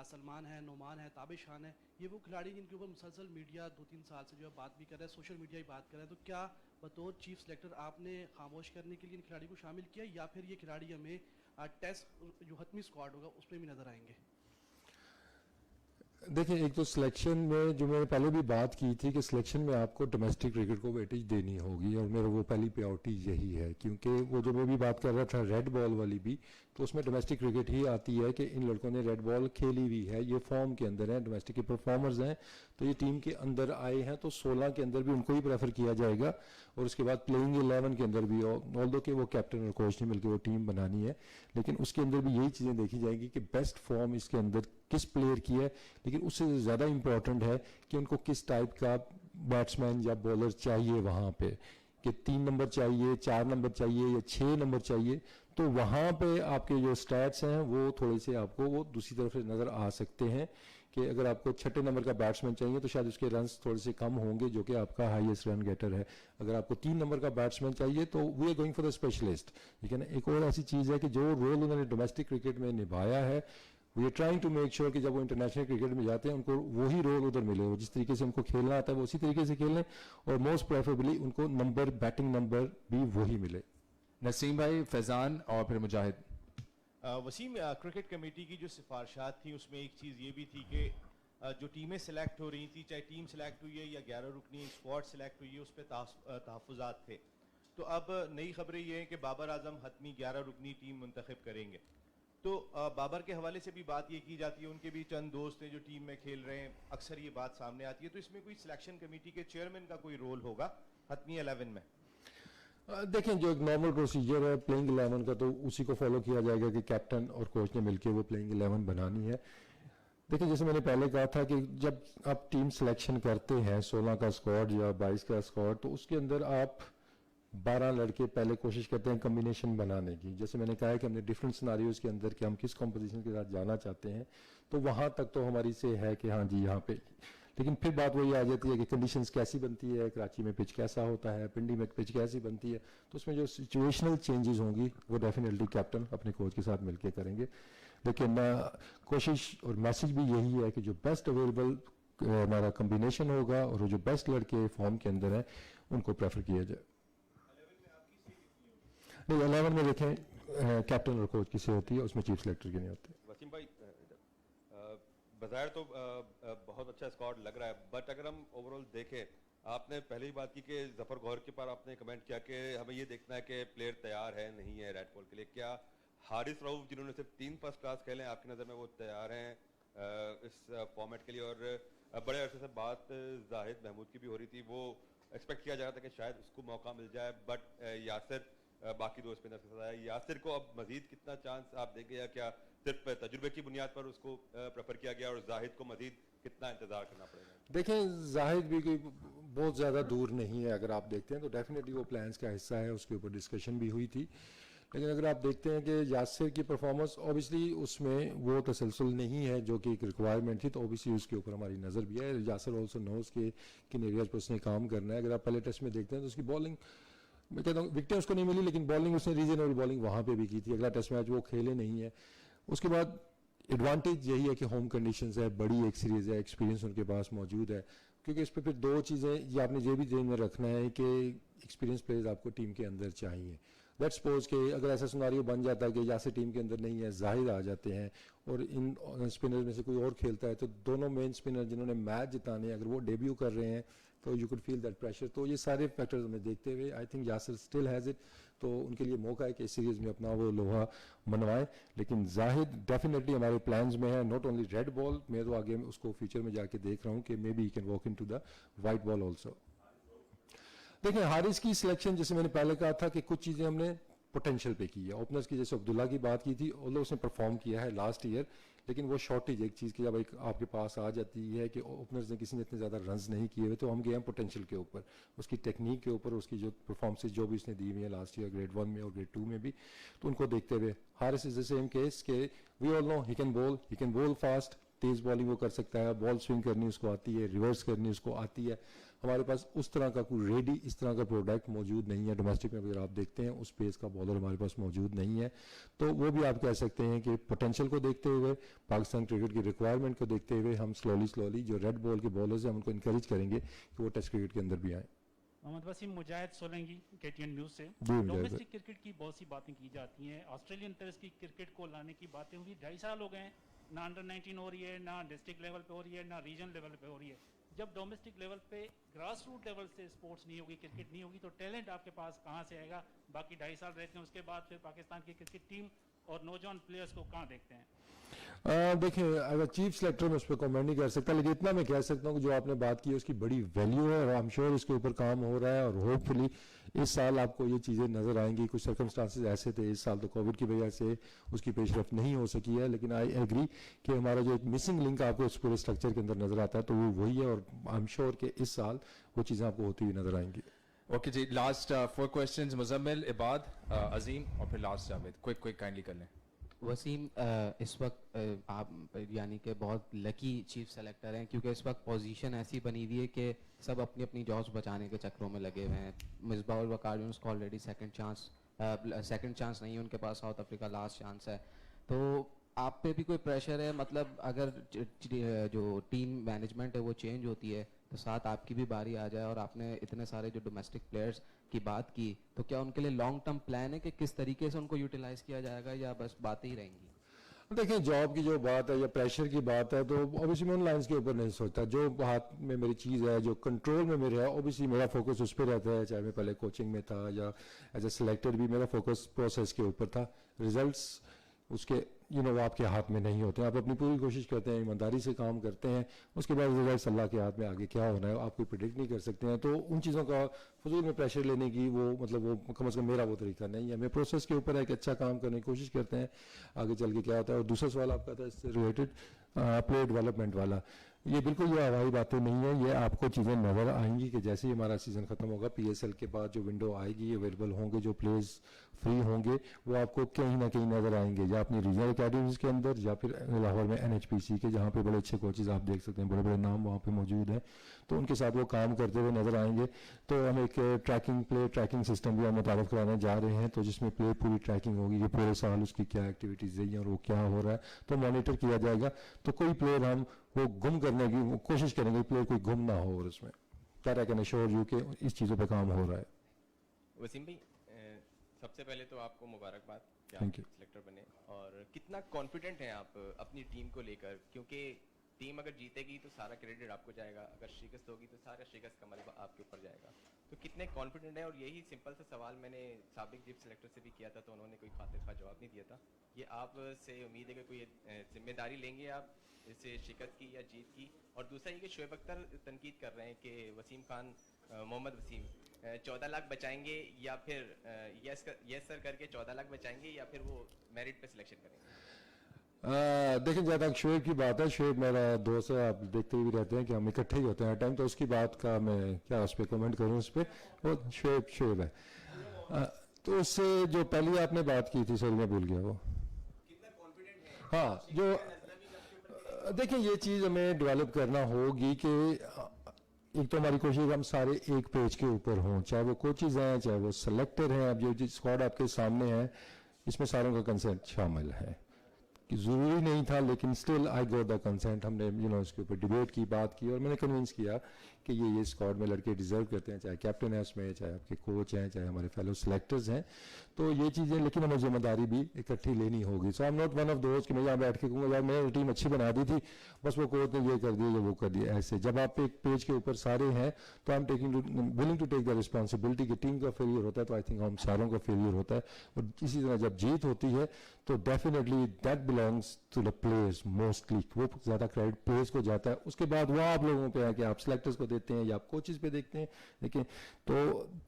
सलमान है, नोमान है, ताबिश खान है, ये वो खिलाड़ी जिनके ऊपर मुसलसल मीडिया 2-3 साल से जो है बात भी कर रहा है, सोशल मीडिया ही बात कर रहा है। तो क्या बतौर चीफ सेलेक्टर आपने खामोश करने के लिए इन खिलाड़ी को शामिल किया या फिर ये खिलाड़ी हमें टेस्ट जो हतमी स्क्वाड होगा उसमें भी नजर आएंगे? देखिए, एक तो सिलेक्शन में जो मैंने पहले भी बात की थी कि सिलेक्शन में आपको डोमेस्टिक क्रिकेट को वेटेज देनी होगी और मेरा वो पहली प्रायोरिटी यही है, क्योंकि वो जो मैं भी बात कर रहा था रेड बॉल वाली भी, तो उसमें डोमेस्टिक क्रिकेट ही आती है कि इन लड़कों ने रेड बॉल खेली हुई है, ये फॉर्म के अंदर है, डोमेस्टिक के परफॉर्मर्स हैं, तो ये टीम के अंदर आए हैं, तो 16 के अंदर भी उनको ही प्रेफर किया जाएगा और उसके बाद प्लेइंग 11 के अंदर भी, ऑल्दो कि वो कैप्टन और कोच ने मिलकर वो टीम बनानी है, लेकिन उसके अंदर भी यही चीज़ें देखी जाएंगी कि बेस्ट फॉर्म इसके अंदर किस प्लेयर की है। लेकिन उससे ज़्यादा इंपॉर्टेंट है कि उनको किस टाइप का बैट्समैन या बॉलर चाहिए वहाँ पे, कि 3 नंबर चाहिए, 4 नंबर चाहिए या 6 नंबर चाहिए। तो वहाँ पे आपके जो स्टैट्स हैं वो थोड़े से आपको वो दूसरी तरफ से नज़र आ सकते हैं कि अगर आपको 6 नंबर का बैट्समैन चाहिए तो शायद उसके रन्स थोड़े से कम होंगे जो कि आपका हाईएस्ट रन गेटर है। अगर आपको 3 नंबर का बैट्समैन चाहिए तो we are going for the specialist. ठीक है ना। एक और ऐसी चीज़ है कि जो रोल उन्होंने डोमेस्टिक क्रिकेट में निभाया है, we are trying to make sure कि जब वो इंटरनेशनल क्रिकेट में जाते हैं उनको वही रोल उधर मिले, वो जिस तरीके से उनको खेलना आता है वो उसी तरीके से खेलें और मोस्ट प्रेफरेबली उनको नंबर बैटिंग नंबर भी वही मिले। नसीम भाई, फैजान और फिर मुजाहिद। वसीम, क्रिकेट कमेटी की जो सिफारिशात थी उसमें एक चीज़ ये भी थी कि जो टीमें सेलेक्ट हो रही थी, चाहे टीम सेलेक्ट हुई है या 11 रुकनी स्क्वाड सेलेक्ट हुई है, उस पर तहफ़्फ़ुज़ात थे। तो अब नई खबरें ये हैं कि बाबर आजम हतमी 11 रुकनी टीम मुंतखब करेंगे। तो बाबर के हवाले से भी बात ये की जाती है, उनके भी चंद दोस्त हैं जो टीम में खेल रहे हैं, अक्सर ये बात सामने आती है। तो इसमें कोई सिलेक्शन कमेटी के चेयरमैन का कोई रोल होगा हतमी 11 में? देखें, जो एक नॉर्मल प्रोसीजर है प्लेइंग 11 का, तो उसी को फॉलो किया जाएगा कि कैप्टन और कोच ने मिलकर वो प्लेइंग 11 बनानी है। देखिए, जैसे मैंने पहले कहा था कि जब आप टीम सिलेक्शन करते हैं 16 का स्क्वाड या 22 का स्क्वाड, तो उसके अंदर आप 12 लड़के पहले कोशिश करते हैं कम्बिनेशन बनाने की। जैसे मैंने कहा है कि हमने डिफरेंट सिनारियोज के अंदर कि हम किस कॉम्पोजिशन के साथ जाना चाहते हैं, तो वहाँ तक तो हमारी से है कि हाँ जी यहाँ पे, लेकिन फिर बात वही आ जाती है कि कंडीशंस कैसी बनती है, कराची में पिच कैसा होता है, पिंडी में पिच कैसी बनती है, तो उसमें जो सिचुएशनल चेंजेस होंगी वो डेफिनेटली कैप्टन अपने कोच के साथ मिलकर करेंगे। लेकिन कोशिश और मैसेज भी यही है कि जो बेस्ट अवेलेबल हमारा कम्बिनेशन होगा और जो बेस्ट लड़के फॉर्म के अंदर हैं उनको प्रेफर किया जाए। नहीं, 11 में देखें कैप्टन और कोच किसे होती है, उसमें चीफ सेलेक्टर की नहीं होती। वसीम भाई, बज़ाहिर तो बहुत अच्छा स्क्वाड लग रहा है, बट अगर हम ओवरऑल देखें, आपने पहले ही बात की कि जफर गौहर के पर आपने कमेंट किया कि हमें ये देखना है कि प्लेयर तैयार है नहीं है रेड बॉल के लिए। क्या हारिस रऊफ जिन्होंने सिर्फ 3 फर्स्ट क्लास खेले, आपकी नज़र में वो तैयार हैं इस फॉर्मेट के लिए? और बड़े अरसे से बात जाहिद महमूद की भी हो रही थी, वो एक्सपेक्ट किया जा रहा था कि शायद उसको मौका मिल जाए, बट यासिर बाकी 2 स्पिनर के साथ आया। यासिर को अब मजीद कितना चांस आप देंगे, या क्या सिर्फ तजुर्बे की बुनियाद पर उसको प्रेफर किया गया, और जाहिद को मजीद कितना इंतजार करना पड़ेगा? देखें, जाहिद भी कोई बहुत ज़्यादा दूर नहीं है, अगर आप देखते हैं तो डेफिनेटली वो प्लान्स का हिस्सा है, उसके ऊपर डिस्कशन भी हुई थी। लेकिन अगर आप देखते हैं कि यासिर की परफॉर्मेंस ऑब्वियसली उसमें वो तसलसल नहीं है जो कि एक रिक्वायरमेंट थी, तो ऑब्वियसली उसके ऊपर हमारी नज़र भी है। यासिर ऑल्सो नोज के किन एरियाज पर उसने काम करना है। अगर आप पहले टेस्ट में देखते हैं तो उसकी बॉलिंग, मैं कहता हूँ विकेटें उसको नहीं मिली, लेकिन बॉलिंग उसने रीजनेबल बॉलिंग वहाँ पे भी की थी। अगला टेस्ट मैच वो खेले नहीं है। उसके बाद एडवांटेज यही है कि होम कंडीशंस है, बड़ी एक सीरीज़ है, एक्सपीरियंस उनके पास मौजूद है, क्योंकि इस पर फिर 2 चीज़ें ये आपने ये भी ध्यान में रखना है कि एक्सपीरियंस प्लेयर्स आपको टीम के अंदर चाहिए। लेट्स सपोज कि अगर ऐसा सिनारियो बन जाता है कि यासिर टीम के अंदर नहीं है, जाहिद आ जाते हैं और इन स्पिनर में से कोई और खेलता है, तो दोनों मेन स्पिनर जिन्होंने मैच जिताने अगर वो डेब्यू कर रहे हैं तो you could feel that pressure. तो ये सारे फैक्टर्स हमें देखते हुए I think Yasir still has it, तो उनके लिए मौका है कि इस सीरीज़ में अपना वो लोहा मनवाएं। लेकिन जाहिद डेफिनेटली हमारे प्लान्स में है, नॉट ओनली रेड बॉल, मैं तो आगे उसको फ्यूचर में जाके देख रहा हूँ कि maybe he can walk in to the white ball also. देखिए, हारिस की सिलेक्शन जैसे मैंने पहले कहा था कि कुछ चीज़ें हमने पोटेंशियल पे की है। ओपनर्स की जैसे अब्दुल्ला की बात की थी, ऑल्दो उसने परफॉर्म किया है लास्ट ईयर, लेकिन वो शॉर्टेज एक चीज़ की जब एक आपके पास आ जाती है कि ओपनर्स ने किसी ने इतने ज़्यादा रन्स नहीं किए हुए, तो हम गए हैं पोटेंशियल के ऊपर, उसकी टेक्निक के ऊपर, उसकी जो परफॉर्मेंस जो भी उसने दी हुई है लास्ट ईयर ग्रेड 1 में और ग्रेड 2 में भी, तो उनको देखते हुए Haris is the same case के we all know he can bowl fast, तेज़ बॉलिंग वो कर सकता है, बॉल स्विंग करनी उसको आती है, रिवर्स करनी उसको आती है। हमारे पास उस तरह का कोई रेडी इस तरह का प्रोडक्ट मौजूद नहीं है डोमेस्टिक में। अगर आप देखते हैं उस पेस का बॉलर हमारे पास मौजूद नहीं है, तो वो भी आप कह सकते हैं कि पोटेंशियल को देखते हुए, पाकिस्तान क्रिकेट की रिक्वायरमेंट को देखते हुए हम स्लोली जो रेड बॉल के बॉलर्स हैं हम उनको इंकरेज करेंगे कि वो टेस्ट क्रिकेट के अंदर भी आए। मोहम्मद वसीम, मुजाहिद सोलंकी, KTN न्यूज़ से। जी, मुजाहिद डोमेस्टिक क्रिकेट की बहुत सी बातें की जाती हैं, ऑस्ट्रेलियन तरह की क्रिकेट को लाने की बातें हुई, 2.5 साल हो गए हैं, ना अंडर 19 हो रही है, ना डिस्ट्रिक्ट लेवल पे हो रही है, ना रीजन लेवल पे हो रही है। जब डोमेस्टिक लेवल पे ग्रास रूट लेवल से स्पोर्ट्स नहीं होगी, क्रिकेट नहीं होगी, तो टैलेंट आपके पास कहाँ से आएगा? बाकी 2.5 साल रहते हैं, उसके बाद फिर पाकिस्तान की क्रिकेट टीम और नौजवान प्लेयर्स को कहाँ देखते हैं? देखिए, अगर चीफ सेलेक्टर में उस पर कमेंट नहीं कर सकता, लेकिन इतना मैं कह सकता हूँ कि जो आपने बात की है उसकी बड़ी वैल्यू है और आई एम श्योर इसके ऊपर काम हो रहा है और होपफुली इस साल आपको ये चीज़ें नज़र आएंगी। कुछ सर्कमस्टांसेस ऐसे थे इस साल तो कोविड की वजह से उसकी पेशरफ नहीं हो सकी है, लेकिन आई एग्री कि हमारा जो एक मिसिंग लिंक आपको इस पूरे स्ट्रक्चर के अंदर नज़र आता है तो वो वही है और आई एम श्योर कि इस साल वो चीज़ें आपको होती हुई नज़र आएंगी। ओके जी, लास्ट 4 क्वेश्चंस, मुजम्मिल, इबाद, अजीम और फिर लास्ट जावेद। क्विक काइंडली कर लें। वसीम, इस वक्त आप यानी कि बहुत लकी चीफ सेलेक्टर हैं, क्योंकि इस वक्त पोजीशन ऐसी बनी हुई है कि सब अपनी अपनी जॉब्स बचाने के चक्रों में लगे हुए हैं। मिसबाह उल वकार उसको ऑलरेडी सेकंड चांस नहीं है उनके पास, साउथ अफ्रीका लास्ट चांस है, तो आप पे भी कोई प्रेशर है? मतलब अगर जो टीम मैनेजमेंट है वो चेंज होती है तो साथ आपकी भी बारी आ जाए और आपने इतने सारे जो डोमेस्टिक प्लेयर्स की बात की, तो क्या उनके लिए लॉन्ग टर्म प्लान है कि किस तरीके से उनको यूटिलाइज किया जाएगा या बस बातें ही रहेंगी? देखिए जॉब की जो बात है या प्रेशर की बात है तो ऑब्वियसली मैं उन लाइन्स के ऊपर नहीं सोचता। जो हाथ में मेरी चीज़ है, जो कंट्रोल में मेरे है, ऑब्वियसली मेरा फोकस उस पर रहता है। चाहे मैं पहले कोचिंग में था या एज ए सिलेक्टर भी मेरा फोकस प्रोसेस के ऊपर था। रिजल्ट्स उसके वो आपके हाथ में नहीं होते हैं। आप अपनी पूरी कोशिश करते हैं, ईमानदारी से काम करते हैं, उसके बाद रिजल्ट अल्लाह के हाथ में आगे क्या होना है आप कोई प्रिडिक्ट नहीं कर सकते हैं। तो उन चीज़ों का फजूल में प्रेशर लेने की वो कम से कम मेरा वो तरीका नहीं है। मैं प्रोसेस के ऊपर एक अच्छा काम करने की कोशिश करते हैं, आगे चल के क्या होता है। और दूसरा सवाल आपका था इससे रिलेटेड प्लेयर डेवलपमेंट वाला, ये बिल्कुल ये हवाई बातें नहीं है। ये आपको चीज़ें नज़र आएंगी कि जैसे ही हमारा सीज़न ख़त्म होगा, PSL के बाद जो विंडो आएगी, अवेलेबल होंगे जो प्लेयर्स फ्री होंगे वो आपको कहीं ना कहीं नज़र आएंगे, या अपनी रीजनल अकेडमीज के अंदर या फिर लाहौर में NHPC के, जहाँ पे बड़े अच्छे कोचेज़ आप देख सकते हैं, बड़े बड़े नाम वहाँ पे मौजूद हैं। तो उनके साथ वो काम करते हुए नज़र आएंगे। तो हम एक प्ले ट्रैकिंग सिस्टम भी हम मुतारफ़ कराने जा रहे हैं, तो जिसमें प्ले पूरी ट्रैकिंग होगी कि पूरे साल उसकी क्या एक्टिविटीज़ रही हैं और वो क्या हो रहा है, तो मॉनिटर किया जाएगा। तो कोई प्लेयर हम वो गुम करने की कोशिश करेंगे, प्लेयर कोई गुम ना हो, और उसमें that I can assure you कि इस चीज़ों पे काम हो रहा है। वसीम भाई, सबसे पहले तो आपको मुबारकबाद कि Thank आप you. सिलेक्टर बने, और कितना कॉन्फिडेंट हैं आप अपनी टीम को लेकर, क्योंकि टीम अगर जीतेगी तो सारा क्रेडिट आपको जाएगा, अगर शिकस्त होगी तो सारा शिकस्त का मलबा आपके ऊपर जाएगा। तो कितने कॉन्फिडेंट हैं? और यही सिंपल सा सवाल मैंने साबिक चीफ सिलेक्टर से भी किया था, तो उन्होंने कोई खातिर खा जवाब नहीं दिया था। ये आपसे उम्मीद है कि कोई जिम्मेदारी लेंगे आप जैसे शिकस्त की या जीत की? और दूसरा ये कि शोएब अख्तर तनकीद कर रहे हैं कि वसीम खान मोहम्मद वसीम 14 लाख बचाएंगे, या फिर यस सर करके 14 लाख बचाएंगे, या फिर वो मेरिट पे सिलेक्शन करेंगे? देखिए जहाँ तक शोएब की बात है, शोएब मेरा दोस्त है, आप देखते भी रहते हैं कि हम इकट्ठे ही होते हैं टाइम, तो उसकी बात का मैं क्या उस पर कमेंट करूँ, उस पर वो शोएब है। तो उससे जो पहले आपने बात की थी, सॉरी मैं भूल गया वो, हाँ जो देखिए ये चीज़ हमें डेवलप करना होगी कि एक तो हमारी कोशिश हम सारे एक पेज के ऊपर हों, चाहे वो कोचेज हैं चाहे वो सेलेक्टर हैं। अब जो स्क्वाड आपके सामने है इसमें सारों का कंसेंट शामिल है, कि ज़रूरी नहीं था लेकिन still I got the consent. हमने इसके ऊपर डिबेट की, बात की, और मैंने कन्विंस किया कि ये स्क्वाड में लड़के डिजर्व करते हैं, चाहे कैप्टन है उसमें, चाहे आपके कोच हैं, चाहे हमारे फेलो सेलेक्टर्स हैं। तो ये चीज़ें लेकिन हमें जिम्मेदारी भी इकट्ठी लेनी होगी। So I am not one of दोस्त कि मैं यहाँ बैठ के कहूँगा यार मैंने टीम अच्छी बना दी थी, बस वो कोच ने ये कर दिया या वो कर दिया। ऐसे जब आप एक पेज के ऊपर सारे हैं तो I am willing to take the responsibility कि टीम का फेलियर होता है तो आई थिंक हम सारों का फेलियर होता है। और इसी तरह जब जीत होती है तो definitely that belongs to the players mostly, वो ज़्यादा क्रेडिट प्लेयर्स को जाता है। उसके बाद वो आप लोगों पे है कि आप सेलेक्टर्स को देते हैं या आप कोचेस पे देखते हैं, लेकिन तो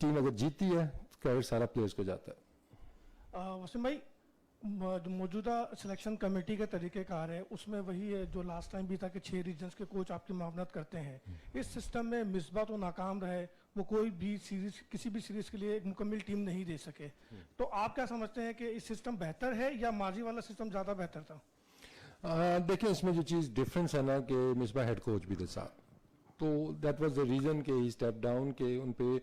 टीम अगर जीतती है क्रेडिट सारा प्लेयर्स को जाता है। वसीम भाई, जो मौजूदा सिलेक्शन कमेटी के तरीक़ेकार है उसमें वही है जो लास्ट टाइम भी था कि 6 रीजन्स के कोच आपकी मावनत करते हैं। इस सिस्टम में मिसबा तो नाकाम रहे, वो कोई भी सीरीज किसी भी सीरीज के लिए एक मुकम्मल टीम नहीं दे सके, तो आप क्या समझते हैं कि इस सिस्टम बेहतर है या माजी वाला सिस्टम ज़्यादा बेहतर था? देखिए इसमें जो चीज़ डिफरेंस है ना कि मिसबा हेड कोच भी थे साथ, तो दैट वाज द रीज़न कि ही स्टेप डाउन, के उन पे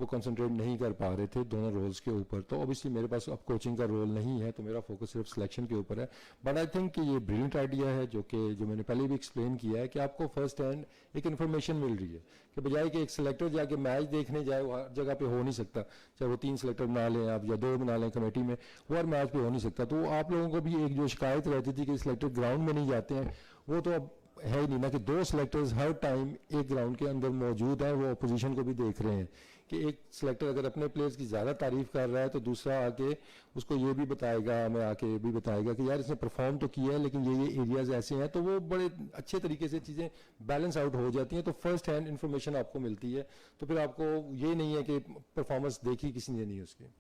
वो कंसंट्रेट नहीं कर पा रहे थे दोनों रोल्स के ऊपर। तो ऑब्वियसली मेरे पास अब कोचिंग का रोल नहीं है, तो मेरा फोकस सिर्फ सिलेक्शन के ऊपर है। बट आई थिंक कि ये ब्रिलियंट आइडिया है जो मैंने पहले भी एक्सप्लेन किया है कि आपको फर्स्ट हैंड एक इन्फॉर्मेशन मिल रही है कि बजाय कि एक सिलेक्टर जाके मैच देखने जाए, वो हर जगह पे हो नहीं सकता, चाहे वो 3 सिलेक्टर बना लें आप या 2 बना लें कमेटी में, वो हर मैच पे हो नहीं सकता। तो आप लोगों को भी एक जो शिकायत रहती थी कि सिलेक्टर ग्राउंड में नहीं जाते हैं, वो तो अब है ही नहीं ना, कि 2 सिलेक्टर्स हर टाइम एक ग्राउंड के अंदर मौजूद हैं, वो अपोजिशन को भी देख रहे हैं कि एक सिलेक्टर अगर अपने प्लेयर्स की ज़्यादा तारीफ कर रहा है तो दूसरा आके उसको ये भी बताएगा, हमें आके ये भी बताएगा कि यार इसने परफॉर्म तो किया है लेकिन ये एरियाज ऐसे हैं, तो वो बड़े अच्छे तरीके से चीज़ें बैलेंस आउट हो जाती हैं। तो फर्स्ट हैंड इन्फॉर्मेशन आपको मिलती है, तो फिर आपको ये नहीं है कि परफॉर्मेंस देखी किसी ने नहीं उसकी।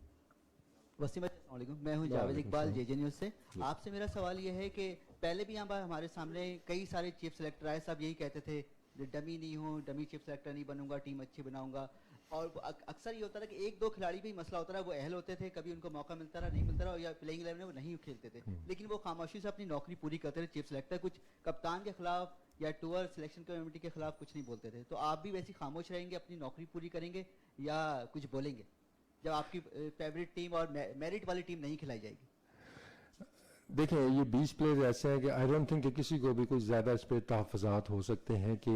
वसीम भाई, मैं हूं जावेद इकबाल जेजे न्यूज़ से। आपसे मेरा सवाल ये है कि पहले भी यहाँ हमारे सामने कई सारे चीफ सेलेक्टर आए, सब यही कहते थे डमी नहीं हूँ, डमी चीफ सेलेक्टर नहीं बनूंगा, टीम अच्छी बनाऊंगा। और अक्सर ये होता था कि 1-2 खिलाड़ी भी मसला होता रहा, वो अहल होते थे, कभी उनको मौका मिलता रहा नहीं मिलता रहा, या प्लेइंग 11 में वो नहीं खेलते थे, लेकिन वो खामोशी से अपनी नौकरी पूरी करते थे चीफ सेलेक्टर। कुछ कप्तान के खिलाफ या टूर सिलेक्शन कमेटी के खिलाफ कुछ नहीं बोलते थे। तो आप भी वैसी खामोश रहेंगे, अपनी नौकरी पूरी करेंगे, या कुछ बोलेंगे जब आपकी फेवरेट टीम और मेरिट वाली टीम नहीं खिलाई जाएगी? देखिए ये 20 प्लेयर ऐसे हैं कि आई डोंट थिंक कि किसी को भी कुछ ज़्यादा इस पर तहफ़्फ़ुज़ात हो सकते हैं कि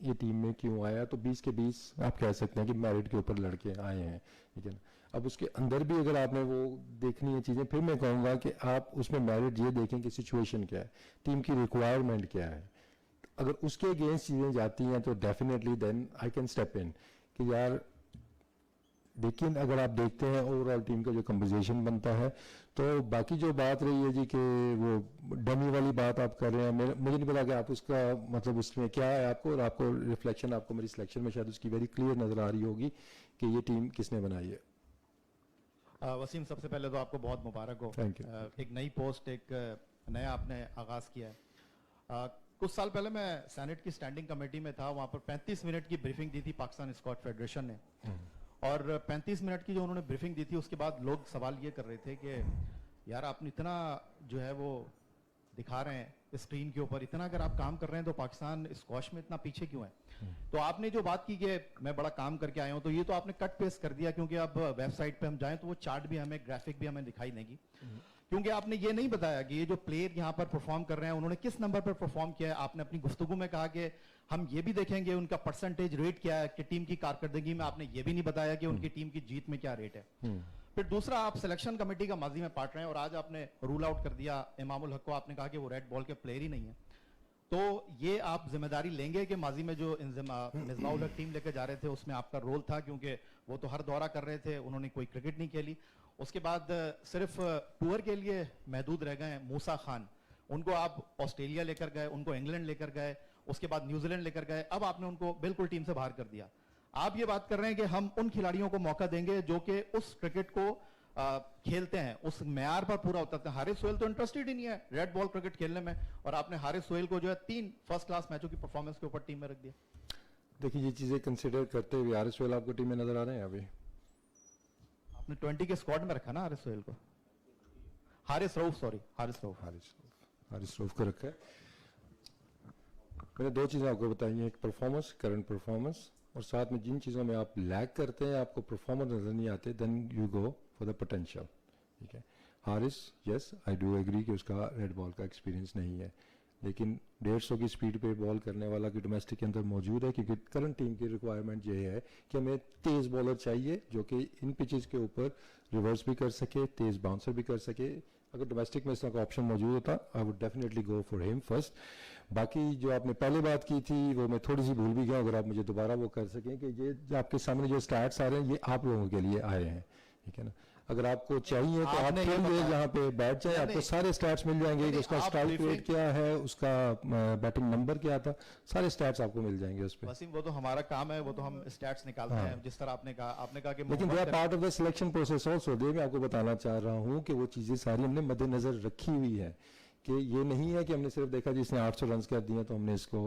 ये टीम में क्यों आया, तो 20 के 20 आप कह सकते हैं कि मेरिट के ऊपर लड़के आए हैं, ठीक है ना। अब उसके अंदर भी अगर आपने वो देखनी है चीज़ें, फिर मैं कहूँगा कि आप उसमें मेरिट ये देखें कि सिचुएशन क्या है, टीम की रिक्वायरमेंट क्या है। अगर उसके अगेंस्ट चीज़ें जाती हैं तो definitely then I can step in कि यार, लेकिन अगर आप देखते हैं ओवरऑल टीम का जो कंपोजिशन बनता है, तो बाकी जो बात रही है जी कि वो डमी वाली बात आप कर रहे हैं, मुझे नहीं पता कि आप उसका मतलब उसमें क्या है आपको, और आपको रिफ्लेक्शन आपको मेरी सिलेक्शन में शायद उसकी वेरी क्लियर नज़र आ रही होगी कि ये टीम किसने बनाई है। वसीम, सबसे पहले तो आपको बहुत मुबारक हो। Thank you. एक नई पोस्ट, एक नया आपने आगाज़ किया है। कुछ साल पहले मैं सेनेट की स्टैंडिंग कमेटी में था, वहाँ पर 35 मिनट की ब्रीफिंग दी थी पाकिस्तान स्क्वाश फेडरेशन ने, और 35 मिनट की जो उन्होंने ब्रीफिंग दी थी उसके बाद लोग सवाल ये कर रहे थे कि यार आपने इतना जो है वो दिखा रहे हैं स्क्रीन के ऊपर, इतना अगर आप काम कर रहे हैं तो पाकिस्तान स्क्वाश में इतना पीछे क्यों है। तो आपने जो बात की कि मैं बड़ा काम करके आया हूं, तो ये तो आपने कट पेस्ट कर दिया, क्योंकि अब वेबसाइट पे हम जाएं तो वो चार्ट भी हमें, ग्राफिक भी हमें दिखाई देगी, क्योंकि आपने ये नहीं बताया कि ये जो प्लेयर यहाँ पर परफॉर्म कर रहे हैं उन्होंने किस नंबर पर परफॉर्म किया है। आपने अपनी गुफ्तगू में कहा कि हम ये भी देखेंगे उनका परसेंटेज रेट क्या है कि टीम की कारकर्दगी में, आपने ये भी नहीं बताया कि उनकी टीम की जीत में क्या रेट है। फिर दूसरा, आप सिलेक्शन कमेटी का माजी में पार्ट रहे हैं और आज आपने रूल आउट कर दिया इमामुल हक को, आपने कहा कि वो रेड बॉल के प्लेयर ही नहीं है। तो ये आप जिम्मेदारी लेंगे कि माजी में जो मिसबाह टीम लेकर जा रहे थे उसमें आपका रोल था, क्योंकि वो तो हर दौरा कर रहे थे, उन्होंने कोई क्रिकेट नहीं खेली। उसके बाद सिर्फ टूर के लिए महदूद रह गए मूसा खान, उनको आप ऑस्ट्रेलिया लेकर गए, उनको इंग्लैंड लेकर गए, उसके बाद न्यूजीलैंड लेकर गए, अब आपने उनको बिल्कुल टीम से बाहर कर दिया। आप ये बात कर रहे हैं कि हम उन खिलाड़ियों को मौका देंगे जो कि उस क्रिकेट को खेलते हैं, उस म्यार पर पूरा उतरते हैं। हारिस सोहेल तो इंटरेस्टेड ही नहीं है रेड बॉल क्रिकेट खेलने में, और आपने हारिस सोहेल को जो है 3 फर्स्ट क्लास मैचों की परफॉर्मेंस के ऊपर टीम में रख दिया। देखिए, ये चीज़ें कंसिडर करते हुए हारिस सोहेल आपको टीम में नजर आ रहे हैं? अभी आपने 20 के स्क्वाड में रखा ना हारिस सोहेल को, हारिस रऊफ को रखा है। मैंने 2 चीज़ें आपको बताई हैं, एक परफॉर्मेंस, करंट परफॉर्मेंस, और साथ में जिन चीज़ों में आप लैग करते हैं, आपको परफॉर्मेंस नजर नहीं आते, then you go for the potential, ठीक है। Haris, yes I do agree कि उसका रेड बॉल का एक्सपीरियंस नहीं है, लेकिन 150 की स्पीड पे बॉल करने वाला कि डोमेस्टिक के अंदर मौजूद है, क्योंकि करंट टीम की रिक्वायरमेंट ये है कि हमें तेज़ बॉलर चाहिए जो कि इन पिचेस के ऊपर रिवर्स भी कर सके, तेज़ बाउंसर भी कर सके। अगर डोमेस्टिक में इस तरह का ऑप्शन मौजूद होता, I would definitely go for him first. बाकी जो आपने पहले बात की थी वो मैं थोड़ी सी भूल भी गया, अगर आप मुझे दोबारा वो कर सकें कि ये जो आपके सामने जो स्टैट्स आ रहे हैं ये आप लोगों के लिए आए हैं, ठीक है ना। अगर आपको चाहिए तो आप यहाँ पे बैठ जाए, आपको सारे स्टैट्स मिल जाएंगे कि उसका स्ट्राइक रेट क्या है, उसका बैटिंग नंबर क्या था, सारे स्टैट्स आपको मिल जाएंगे उस पे। वसीम, वो तो हमारा काम है, वो तो हम स्टैट्स निकालते हैं जिस तरह आपने कहा कि लेकिन they are part of the selection process also. They मैं आपको बताना चाह रहा हूँ कि वो चीज़ें सारी हमने मद्देनजर रखी हुई है, कि ये नहीं है कि हमने सिर्फ देखा जिसने 800 रन कर दिए तो हमने इसको,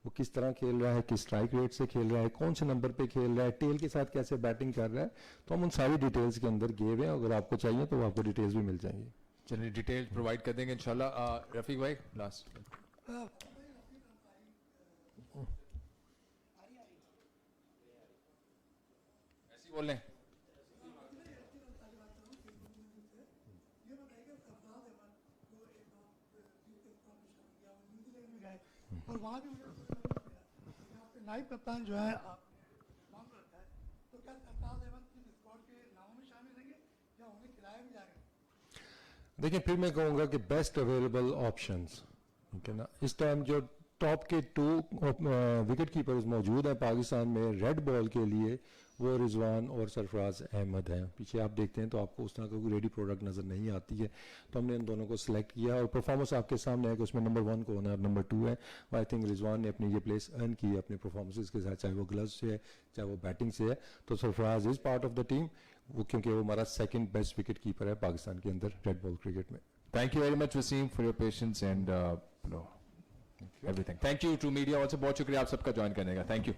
वो किस तरह खेल रहा है, किस स्ट्राइक रेट से खेल रहा है, कौन से नंबर पे खेल रहा है, टेल के साथ कैसे बैटिंग कर रहा है, तो हम उन सारी डिटेल्स के अंदर गए हुए हैं। अगर आपको चाहिए तो आपको डिटेल्स भी मिल जाएंगी। चलिए, डिटेल प्रोवाइड कर देंगे इंशाल्लाह। रफीक भाई लास्ट ऐसे बोल रहे हैं। और वहाँ भी नाइब कप्तान जो है मांग रखा है, तो क्या सरताज अहमद इन स्क्वाड के नामों में शामिल रहेंगे या उन्हें खिलाया भी जाएगा? देखिए, फिर मैं कहूँगा कि बेस्ट अवेलेबल ऑप्शंस, ठीक है ना। इस टाइम जो टॉप के 2 विकेट कीपर्स मौजूद हैं पाकिस्तान में रेड बॉल के लिए, वो रिजवान और सरफराज अहमद हैं। पीछे आप देखते हैं तो आपको उस तरह का कोई रेडी प्रोडक्ट नज़र नहीं आती है, तो हमने इन दोनों को सिलेक्ट किया और परफॉर्मेंस आपके सामने है कि उसमें नंबर 1 कौन है और नंबर 2 है। आई थिंक रिजवान ने अपनी ये प्लेस अर्न की है अपने परफॉर्मेंसेस के साथ, चाहे वो ग्लव्स से है चाहे वो बैटिंग से है। तो Sarfaraz is part of the team, वो क्योंकि वो हमारा 2nd बेस्ट विकेट कीपर है पाकिस्तान के अंदर रेड बॉल क्रिकेट में। Thank you very much Waseem for your patience and everything. Thank you to media, also बहुत शुक्रिया आप सबका ज्वाइन करने का। Thank you.